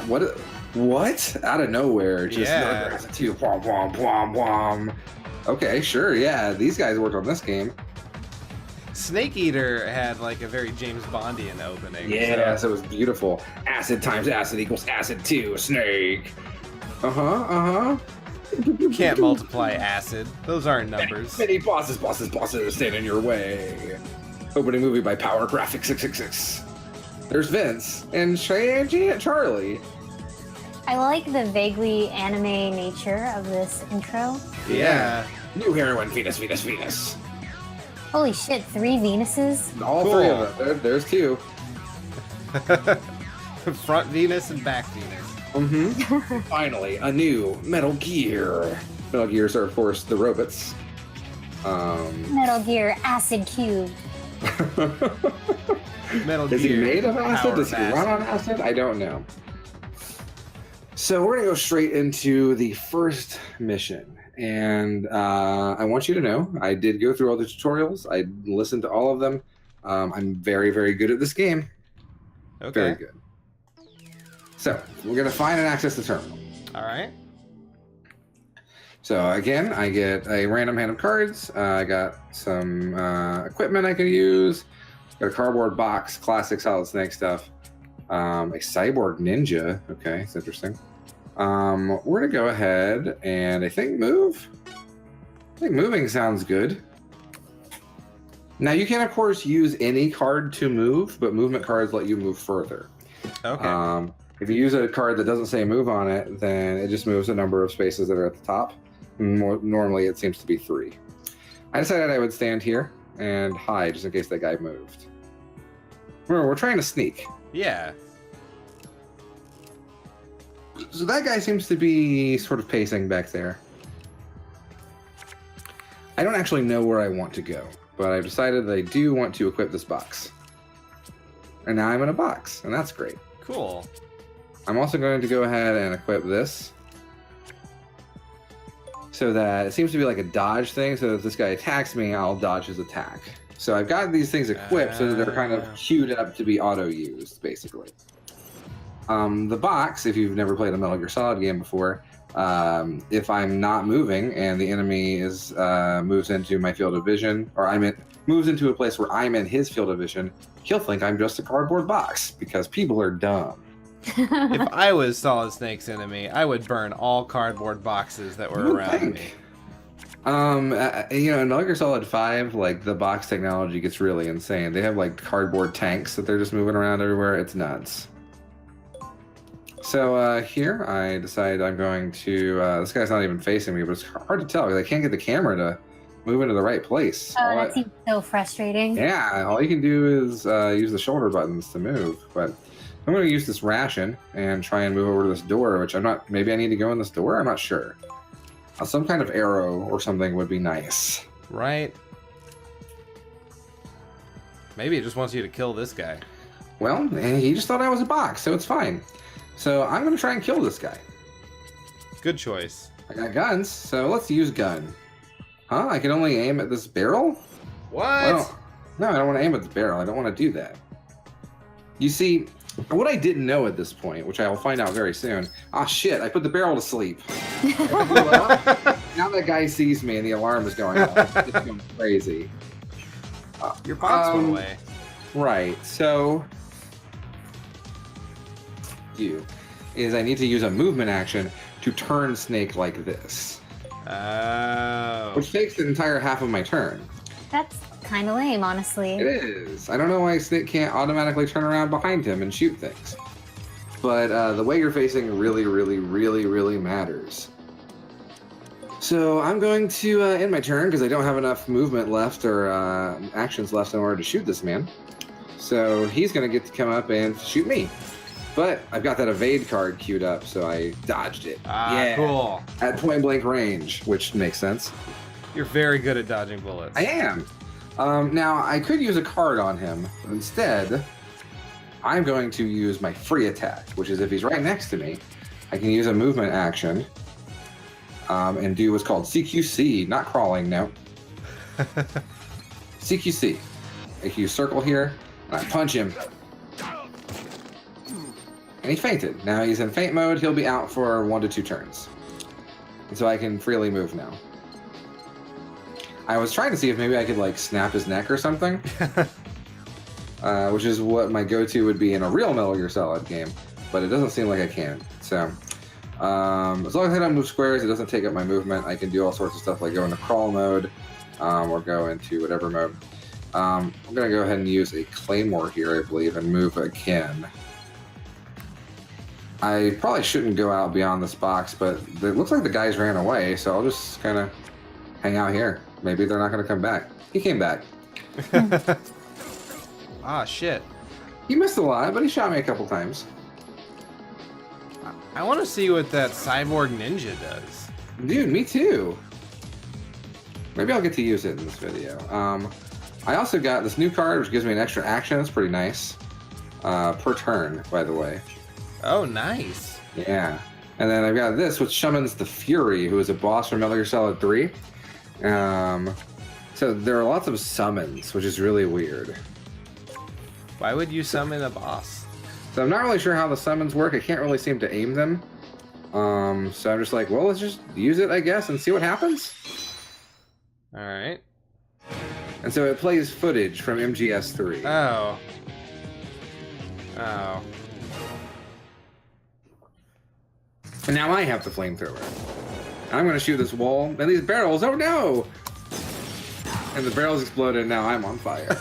what? Out of nowhere, just whom, whom, whom, whom. Okay, sure, yeah, these guys worked on this game. Snake Eater had like a very James Bondian opening. Yeah, so it was beautiful. Acid times acid equals acid 2, Snake. You can't multiply acid. Those aren't numbers. Many bosses stand in your way. Opening movie by Power Graphics 666. There's Vince and Shanji and Charlie. I like the vaguely anime nature of this intro. Yeah. New heroine, Venus. Holy shit, 3 Venuses? All 3 of them. There's 2. Front Venus and back Venus. Finally, a new Metal Gear. Metal Gears are, of course, the robots. Metal Gear Acid Cube. Metal Is Gear he made of acid? Does he acid. run on acid? I don't know. So we're going to go straight into the first mission. And I want you to know, I did go through all the tutorials. I listened to all of them. I'm very, very good at this game. Okay. Very good. So we're going to find and access the terminal. All right. So again, I get a random hand of cards. I got some equipment I can use. Got a cardboard box, classic Solid Snake stuff. A cyborg ninja. Okay, it's interesting. We're gonna go ahead and I think move. I think moving sounds good. Now you can of course use any card to move, but movement cards let you move further. Okay. If you use a card that doesn't say move on it, then it just moves a number of spaces that are at the top. Normally it seems to be 3. I decided I would stand here and hide just in case that guy moved. Remember, we're trying to sneak. Yeah. So that guy seems to be sort of pacing back there. I don't actually know where I want to go, but I've decided that I do want to equip this box. And now I'm in a box, and that's great. Cool. I'm also going to go ahead and equip this. So that it seems to be like a dodge thing, so that if this guy attacks me, I'll dodge his attack. So I've got these things equipped so that they're kind of queued up to be auto-used, basically. The box, if you've never played a Metal Gear Solid game before, if I'm not moving and the enemy is moves into my field of vision, or moves into a place where I'm in his field of vision, he'll think I'm just a cardboard box, because people are dumb. If I was Solid Snake's enemy, I would burn all cardboard boxes that were around me. You know, in Metal Gear Solid 5, like, the box technology gets really insane. They have, like, cardboard tanks that they're just moving around everywhere. It's nuts. So, here, I decide I'm going to... this guy's not even facing me, but it's hard to tell, because I can't get the camera to move into the right place. Oh, that seems so frustrating. Yeah, all you can do is use the shoulder buttons to move, but... I'm going to use this ration and try and move over to this door, which I'm not... Maybe I need to go in this door? I'm not sure. Some kind of arrow or something would be nice. Right. Maybe it just wants you to kill this guy. Well, he just thought I was a box, so it's fine. So I'm going to try and kill this guy. Good choice. I got guns, so let's use gun. Huh? I can only aim at this barrel? What? Well, no, I don't want to aim at the barrel. I don't want to do that. You see, What I didn't know at this point, which I will find out very soon. Ah, shit! I put the barrel to sleep. Now that guy sees me and the alarm is going off. It's going crazy. Your box went away. Right. So, I need to use a movement action to turn Snake like this. Oh. Which takes the entire half of my turn. That's kind of lame, honestly. It is. I don't know why Snake can't automatically turn around behind him and shoot things. But the way you're facing really matters. So I'm going to end my turn because I don't have enough movement left or actions left in order to shoot this man. So he's going to get to come up and shoot me. But I've got that evade card queued up, so I dodged it. Yeah, cool. At point blank range, which makes sense. You're very good at dodging bullets. I am. Now, I could use a card on him, but instead, I'm going to use my free attack, which is if he's right next to me, I can use a movement action and do what's called CQC, not crawling, no. CQC. If you circle here, and I punch him, and he fainted. Now he's in faint mode, he'll be out for 1 to 2 turns. And so I can freely move now. I was trying to see if maybe I could like snap his neck or something, which is what my go-to would be in a real Metal Gear Solid game, but it doesn't seem like I can. So as long as I don't move squares, it doesn't take up my movement. I can do all sorts of stuff like go into crawl mode or go into whatever mode. I'm gonna go ahead and use a claymore here, I believe, and move again. I probably shouldn't go out beyond this box, but it looks like the guys ran away, so I'll just kind of hang out here. Maybe they're not going to come back. He came back. Ah, shit. He missed a lot, but he shot me a couple times. I want to see what that cyborg ninja does. Dude, me too. Maybe I'll get to use it in this video. I also got this new card, which gives me an extra action. It's pretty nice. Per turn, by the way. Oh, nice. Yeah. And then I've got this, which summons the Fury, who is a boss from Metal Gear Solid 3. So there are lots of summons, which is really weird. Why would you summon a boss? So I'm not really sure how the summons work. I can't really seem to aim them. So I'm just like, well, let's just use it, I guess, and see what happens. All right. And so it plays footage from MGS3. Oh. Oh. And now I have the flamethrower. I'm going to shoot this wall, and these barrels, oh no! And the barrels exploded, and now I'm on fire.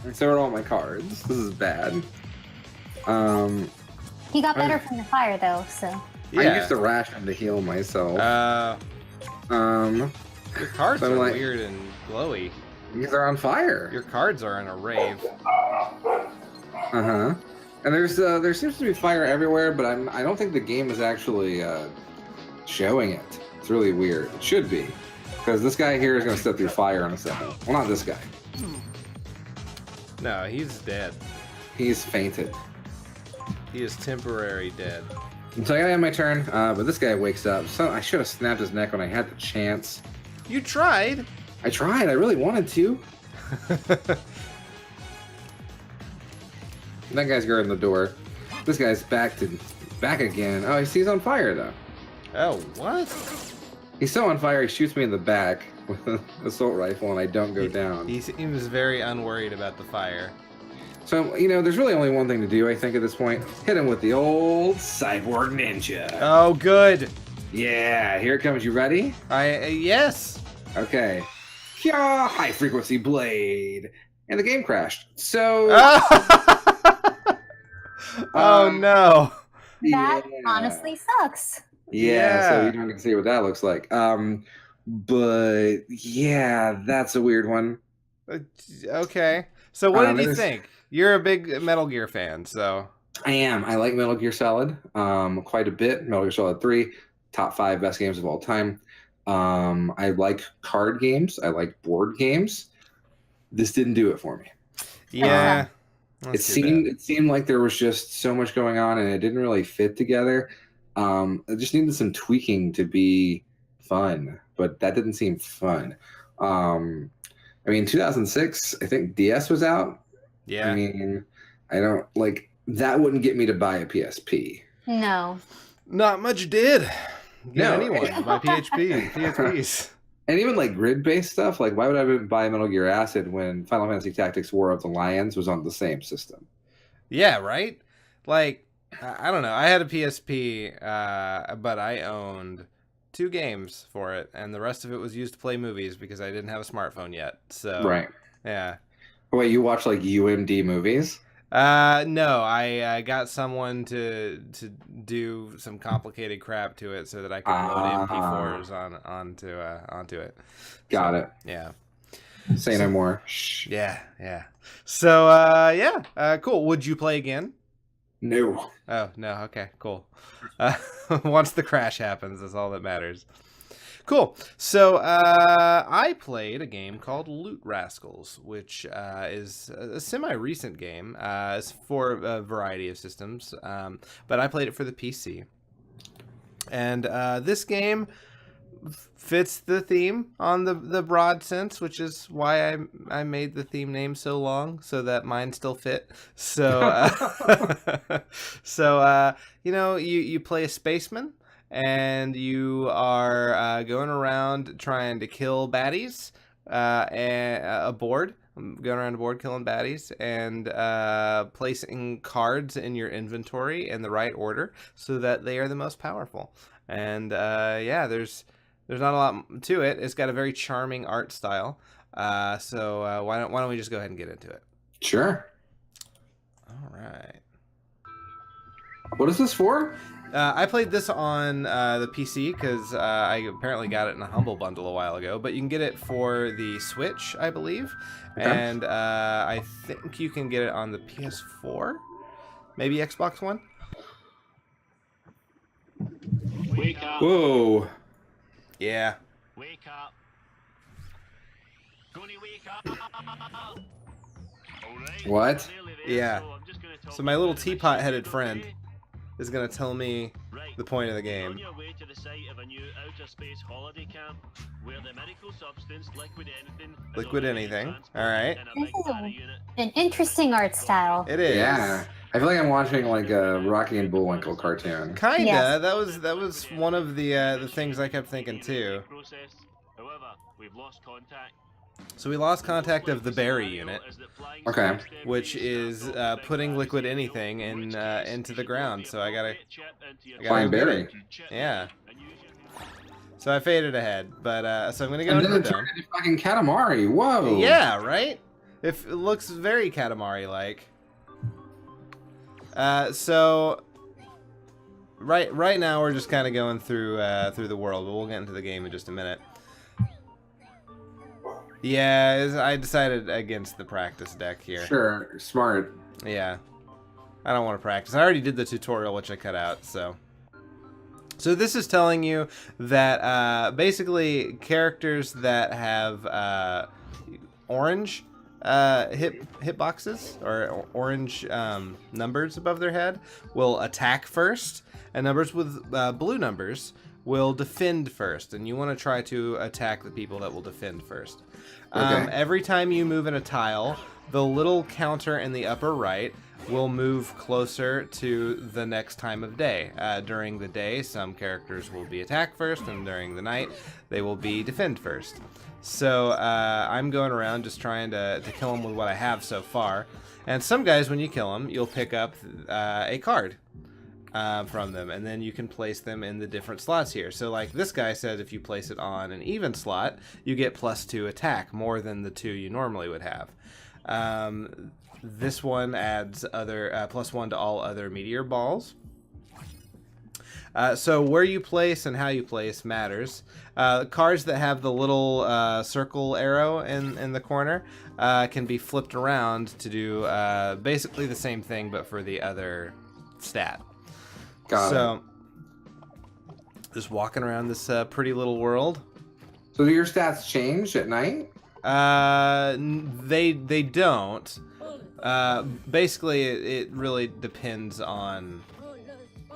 And so are all my cards. This is bad. He got better from the fire, though, so... Yeah. I used a ration to heal myself. Your cards so are like, weird and glowy. These are on fire. Your cards are in a rave. Uh-huh. And there seems to be fire everywhere, but I don't think the game is actually showing it. It's really weird. It should be, because this guy here is going to step through fire in a second. Well, not this guy. No, he's dead. He's fainted. He is temporary dead. And so I gotta end my turn, but this guy wakes up. So I should have snapped his neck when I had the chance. You tried. I tried. I really wanted to. That guy's guarding the door. This guy's back again. Oh, he's on fire though. Oh, what? He's so on fire. He shoots me in the back with an assault rifle, and I don't go down. He seems very unworried about the fire. So, you know, there's really only one thing to do, I think, at this point. Hit him with the old cyborg ninja. Oh, good. Yeah, here it comes. You ready? Yes. Okay. Kya, high frequency blade. And the game crashed. So... Oh, no. That honestly sucks. Yeah, so you don't get to see what that looks like. But, yeah, that's a weird one. Okay. So what did you think? You're a big Metal Gear fan, so... I am. I like Metal Gear Solid quite a bit. Metal Gear Solid 3, top 5 best games of all time. I like card games. I like board games. This didn't do it for me. Yeah. It seemed like there was just so much going on, and it didn't really fit together. It just needed some tweaking to be fun, but that didn't seem fun. I mean, 2006, I think DS was out. Yeah. I mean, I don't like that. Wouldn't get me to buy a PSP. No. Not much did. No. Anyone buy PSPs. And even like grid-based stuff, like why would I buy Metal Gear Acid when Final Fantasy Tactics War of the Lions was on the same system? Yeah, right? Like, I don't know. I had a PSP, but I owned 2 games for it, and the rest of it was used to play movies because I didn't have a smartphone yet. So, Right. Yeah. Wait, you watch like UMD movies? No, I got someone to do some complicated crap to it so that I could load MP4s onto it. Got it. Yeah. Say no more. Shh. Yeah. So cool. Would you play again? No. Oh no. Okay. Cool. Once the crash happens, that's all that matters. Cool. So I played a game called Loot Rascals, which is a semi-recent game. It's for a variety of systems, but I played it for the PC. And this game fits the theme on the broad sense, which is why I made the theme name so long, so that mine still fit. So, you play a spaceman. And you are going around trying to kill baddies, going around a board killing baddies, and placing cards in your inventory in the right order so that they are the most powerful. And there's not a lot to it. It's got a very charming art style. So why don't we just go ahead and get into it? Sure. All right. What is this for? I played this on the PC because I apparently got it in a Humble Bundle a while ago, but you can get it for the Switch, I believe, Okay. And I think you can get it on the PS4, maybe Xbox One. Wake up. Whoa. Yeah. Wake up. Gonna wake up. All right. What? Yeah. So my little teapot-headed friend is going to tell me the point of the game. On your way to the site of a new outer space holiday camp, where the medical substance liquid anything. All right. This is an interesting art style. It is. Yeah. I feel like I'm watching like a Rocky and Bullwinkle cartoon. Kinda. Yes. That was one of the things I kept thinking too. However, we've lost contact. So we lost contact of the berry unit, Okay. which is putting liquid anything into the ground. So I gotta Fine go get berry. it. Yeah. So I faded ahead, but so I'm gonna go And into then the it dome. turned into fucking Katamari. Whoa. Yeah, right? It looks very Katamari-like. So right now we're just kind of going through the world, but we'll get into the game in just a minute. Yeah, I decided against the practice deck here. Sure. Smart. Yeah. I don't want to practice. I already did the tutorial, which I cut out, so. So this is telling you that basically characters that have orange hitboxes or orange numbers above their head will attack first, and numbers with blue numbers will defend first, and you want to try to attack the people that will defend first. Okay. Every time you move in a tile, the little counter in the upper right will move closer to the next time of day. During the day, some characters will be attack first, and during the night, they will be defend first. So I'm going around just trying to kill them with what I have so far. And some guys, when you kill them, you'll pick up a card from them, and then you can place them in the different slots here. So like this guy says, if you place it on an even slot, you get +2 attack, more than the 2 you normally would have. This one adds other +1 to all other meteor balls. So where you place and how you place matters. Cards that have the little circle arrow in the corner can be flipped around to do basically the same thing, but for the other stat. Got it. Just walking around this pretty little world. So do your stats change at night? They don't. Basically, it really depends on.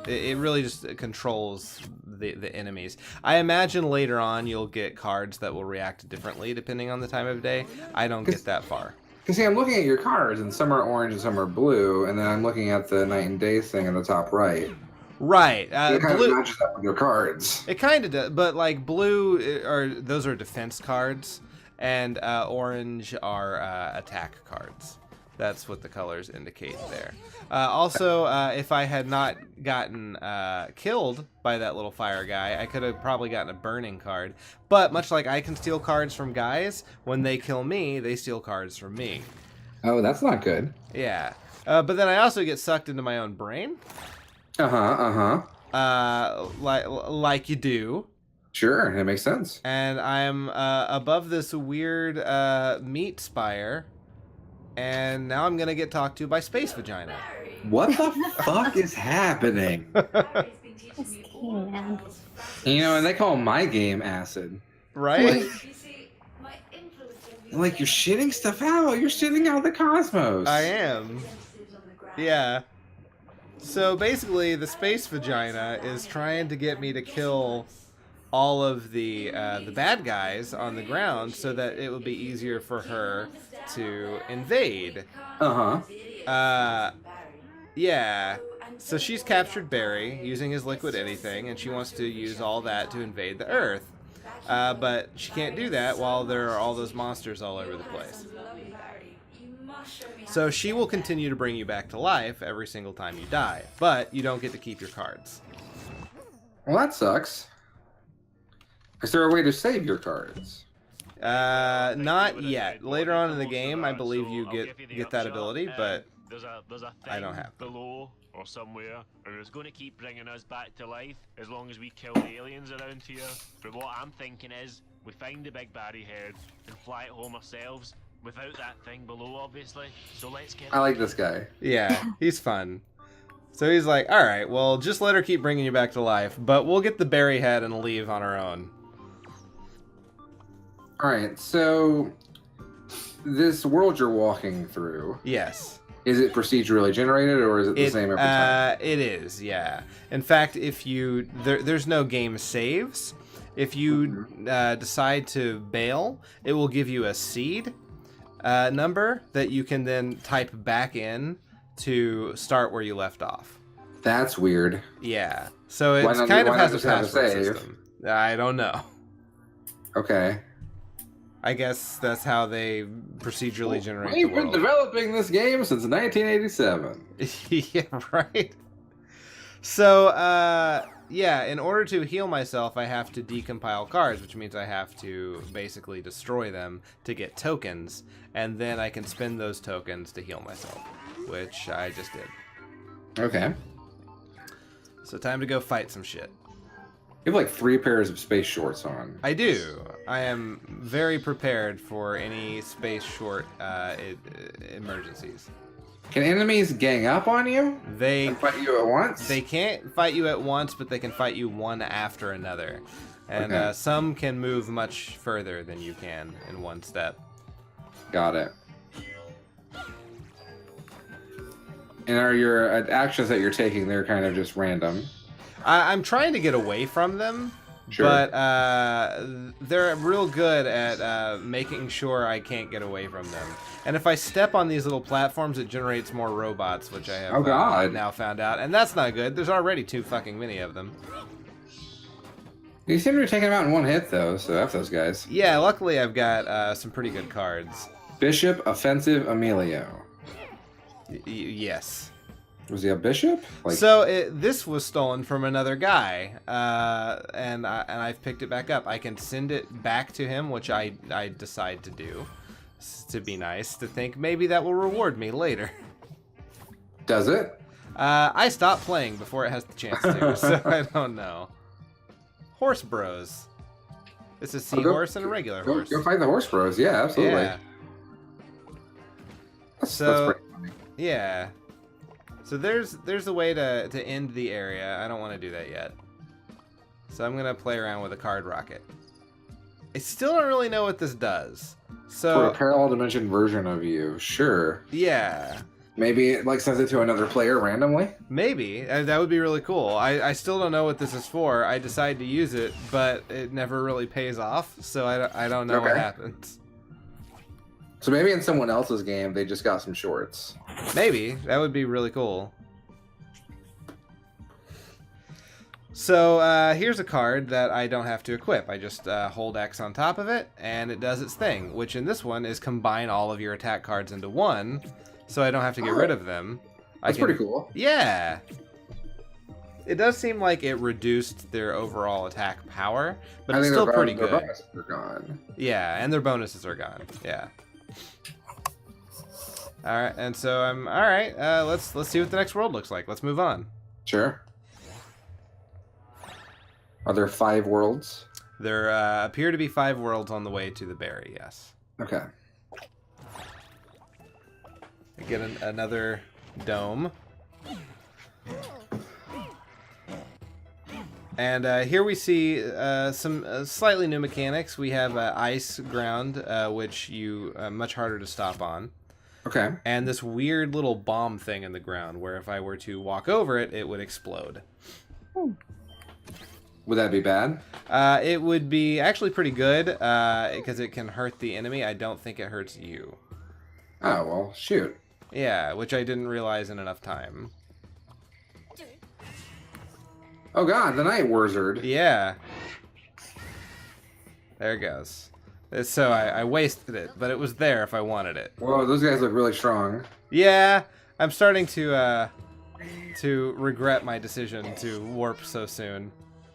It really just controls the enemies. I imagine later on you'll get cards that will react differently depending on the time of day. I don't get that far. Because see, I'm looking at your cards, and some are orange and some are blue, and then I'm looking at the night and day thing in the top right. Right. It kind of matches up with your cards. It kind of does, but like blue those are defense cards, and orange are attack cards. That's what the colors indicate there. Also, if I had not gotten killed by that little fire guy, I could have probably gotten a burning card. But much like I can steal cards from guys, when they kill me, they steal cards from me. Oh, that's not good. Yeah. But then I also get sucked into my own brain. Like you do. Sure, that makes sense. And I'm above this weird meat spire. And now I'm gonna get talked to by Space Vagina. What the fuck is happening? This game, man. You know, and they call my game acid. Right? Like you're shitting stuff out. You're shitting out the cosmos. I am. Yeah. So basically, the Space Vagina is trying to get me to kill all of the bad guys on the ground so that it will be easier for her to invade. Yeah. So she's captured Barry using his liquid anything, and she wants to use all that to invade the Earth. But she can't do that while there are all those monsters all over the place. So she will continue to bring you back to life every single time you die, but you don't get to keep your cards. Well, that sucks. Is there a way to save your cards? Not yet. Later on in the game, I believe you get that ability, but there's a I don't have to. below or somewhere, or it's going to keep bringing us back to life as long as we kill the aliens around here. But what I'm thinking is, we find the big Barry head and fly it home ourselves without that thing below, obviously. So let's get. I like this guy. Yeah, he's fun. So he's like, all right, well, just let her keep bringing you back to life, but we'll get the Barry head and leave on our own. All right, so this world you're walking through. Yes. Is it procedurally generated, or is it the same every time? It is, yeah. In fact, if you there's no game saves. If you decide to bail, it will give you a seed number that you can then type back in to start where you left off. That's weird. Yeah. So it kind of has a password system. I don't know. Okay. I guess that's how they procedurally generate the We've been world. developing this game since 1987. Yeah, right. So, yeah, in order to heal myself, I have to decompile cards, which means I have to basically destroy them to get tokens, and then I can spend those tokens to heal myself, which I just did. Okay. So time to go fight some shit. You have like 3 pairs of space shorts on. I do. I am very prepared for any space short emergencies. Can enemies gang up on you? They and fight you at once? They can't fight you at once, but they can fight you one after another. And some can move much further than you can in one step. Got it. And are your actions that you're taking, they're kind of just random? I'm trying to get away from them, sure. But they're real good at making sure I can't get away from them. And if I step on these little platforms, it generates more robots, which I have now found out. And that's not good. There's already too fucking many of them. You seem to be taking them out in one hit, though, so F those guys. Yeah, luckily I've got some pretty good cards. Bishop, Offensive, Emilio. Yes. Was he a bishop? So this was stolen from another guy, and I've picked it back up. I can send it back to him, which I decide to do, to be nice, to think maybe that will reward me later. Does it? I stopped playing before it has the chance to, so I don't know. Horse Bros. It's a seahorse and a regular horse. Go fight the Horse Bros. Yeah, absolutely. Yeah. That's pretty funny. Yeah. So there's a way to end the area. I don't want to do that yet. So I'm gonna play around with a card rocket. I still don't really know what this does. So for a parallel dimension version of you, sure. Yeah. Maybe it like sends it to another player randomly? Maybe. That would be really cool. I still don't know what this is for. I decide to use it, but it never really pays off, so I don't know what happens. So maybe in someone else's game, they just got some shorts. Maybe. That would be really cool. So here's a card that I don't have to equip. I just hold X on top of it, and it does its thing, which in this one is combine all of your attack cards into one, so I don't have to get rid of them. That's pretty cool. Yeah. It does seem like it reduced their overall attack power, but it's still pretty good. Their bonuses are gone. Yeah, and their bonuses are gone. Yeah. All right, and so I'm all right. Let's see what the next world looks like. Let's move on. Sure. Are there 5 worlds? There appear to be 5 worlds on the way to the berry. Yes. Okay. Get another dome. And here we see some slightly new mechanics. We have ice ground, which you much harder to stop on. Okay. And this weird little bomb thing in the ground, where if I were to walk over it, it would explode. Would that be bad? It would be actually pretty good, because it can hurt the enemy. I don't think it hurts you. Oh, well, shoot. Yeah, which I didn't realize in enough time. Oh god, the Night Wizard. Yeah. There it goes. So I wasted it, but it was there if I wanted it. Whoa, those guys look really strong. Yeah, I'm starting to regret my decision to warp so soon.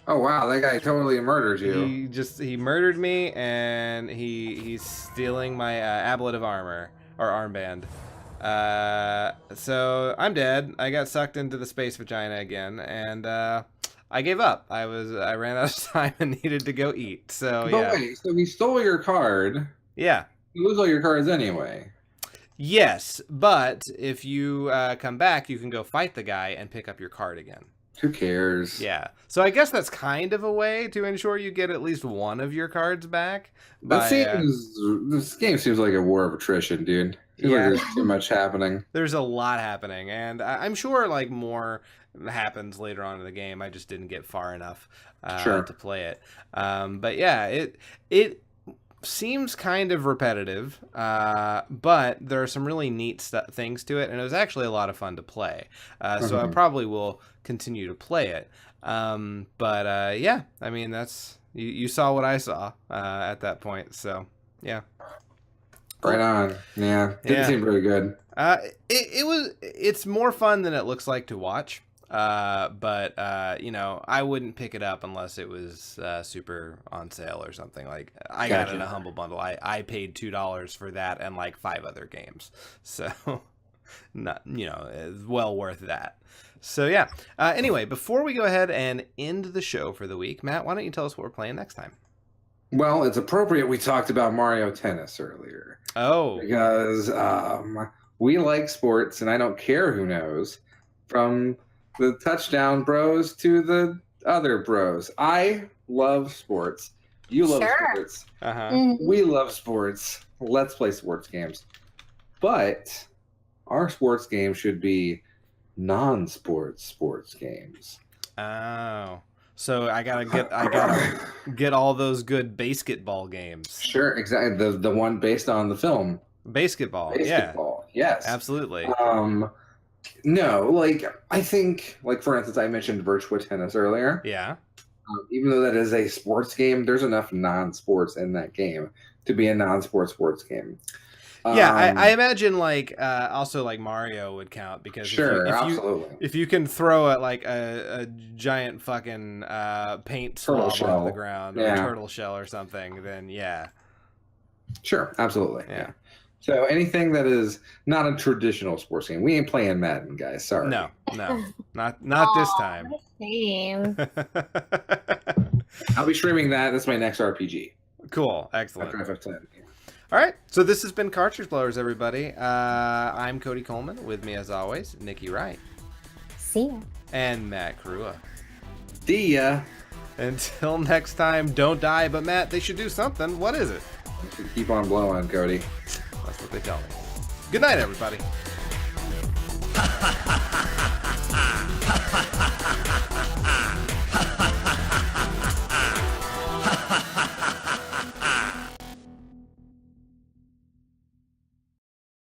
Oh wow, that guy totally murdered you. He murdered me, and he's stealing my ablative armor or armband. So I'm dead. I got sucked into the space vagina again, and I gave up. I ran out of time and needed to go eat. So but yeah. Wait, so he stole your card. Yeah. You lose all your cards anyway. Yes, but if you come back, you can go fight the guy and pick up your card again. Who cares? Yeah. So I guess that's kind of a way to ensure you get at least one of your cards back. This game seems like a war of attrition, dude. Seems like there's too much happening. There's a lot happening, and I'm sure like more happens later on in the game. I just didn't get far enough to play it. But yeah, it seems kind of repetitive, but there are some really neat things to it, and it was actually a lot of fun to play. So I probably will continue to play it. But yeah, I mean, that's you saw what I saw at that point. So yeah. Right on. Yeah. Didn't seem very good. It's more fun than it looks like to watch. But you know, I wouldn't pick it up unless it was super on sale or something. Like I got it in a Humble Bundle. I paid $2 for that and like 5 other games. So not, you know, it's well worth that. So yeah. Anyway, before we go ahead and end the show for the week, Matt, why don't you tell us what we're playing next time? Well, it's appropriate we talked about Mario Tennis earlier. Oh. Because we like sports, and I don't care who knows. From the touchdown bros to the other bros. I love sports. You love sports. We love sports. Let's play sports games. But our sports games should be non-sports sports games. Oh. So I gotta get all those good basketball games. Sure, exactly. The one based on the film. Basketball. Basketball. Yeah. Yes. Absolutely. No, like I think, like for instance, I mentioned Virtua Tennis earlier. Yeah. Even though that is a sports game, there's enough non-sports in that game to be a non-sports sports game. Yeah, I imagine like also like Mario would count because absolutely. If you can throw a giant fucking paint swab onto the ground or a turtle shell or something, then yeah. Sure, absolutely. Yeah. So anything that is not a traditional sports game, we ain't playing Madden, guys. Sorry. No, not this time. Shame. I'll be streaming that. That's my next RPG. Cool, excellent. After FF10. All right, so this has been Cartridge Blowers, everybody. I'm Cody Coleman. With me, as always, Nikki Wright. See ya. And Matt Krua. See ya. Until next time, don't die. But Matt, they should do something. What is it? Keep on blowing, Cody. That's what they tell me. Good night, everybody.